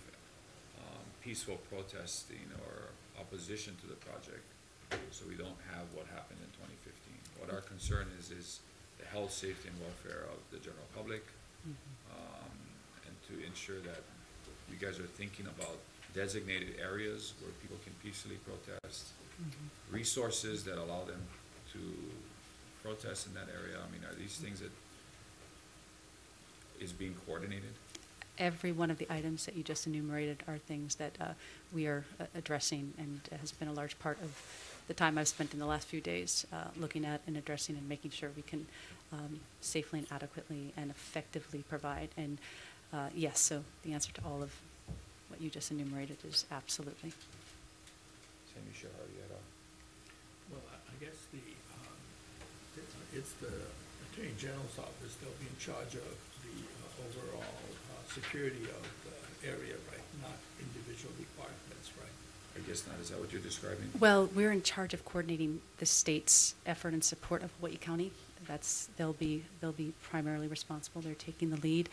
peaceful protesting or opposition to the project, so we don't have what happened in 2015? What our concern is the health, safety, and welfare of the general public, and to ensure that you guys are thinking about designated areas where people can peacefully protest, resources that allow them to protest in that area. I mean, are these things that is being coordinated? Every one of the items that you just enumerated are things that we are addressing, and has been a large part of the time I've spent in the last few days looking at and addressing and making sure we can safely and adequately and effectively provide. And Yes, so the answer to all of what you just enumerated is absolutely. Sandy Shahar, you had a, Well, I guess it's the Attorney General's office, they'll be in charge of the overall security of the area, right? Not individual departments, right? I guess not, is that what you're describing? Well, we're in charge of coordinating the state's effort in support of Hawaii County. They'll be primarily responsible. They're taking the lead.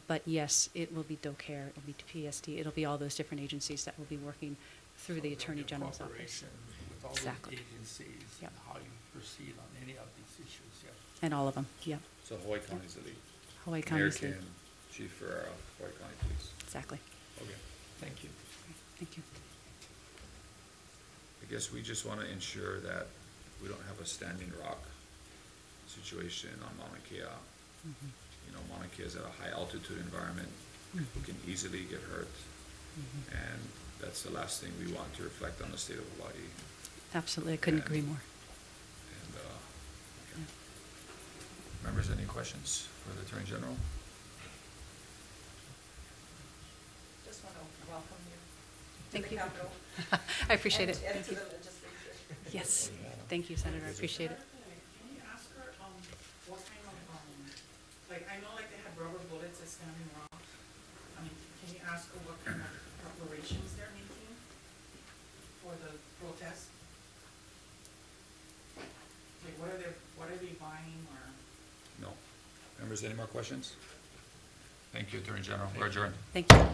But yes, it will be DoCare, it'll be PSD, it'll be all those different agencies that will be working through the Attorney General's office. Cooperation with all Exactly. the agencies Yep. and how you proceed on any of these issues, yeah. And all of them, yep. So Hawaii County's the lead. Hawaii Mayor County's lead. Kim, Chief Ferrera, Hawaii County Police. Exactly. Okay. Thank you. Thank you. I guess we just want to ensure that we don't have a standing rock situation on Mauna Kea. You know, Mauna Kea is at a high altitude environment. We can easily get hurt. And that's the last thing we want to reflect on the state of Hawaii. Absolutely, I couldn't And- agree more. And, okay. Members, any questions for the Attorney General? Just want to welcome you to Thank the you. Capitol. I appreciate it. And Thank to you. the legislature. Yes, thank you, Senator, I appreciate it. Can you ask her, what kind of, like, I know like they have rubber bullets at Standing Rock. I mean, can you ask her what kind of preparations they're making for the protest? Like, what are they buying or? No. Members, any more questions? Thank you, Attorney General. We're adjourned. Thank you.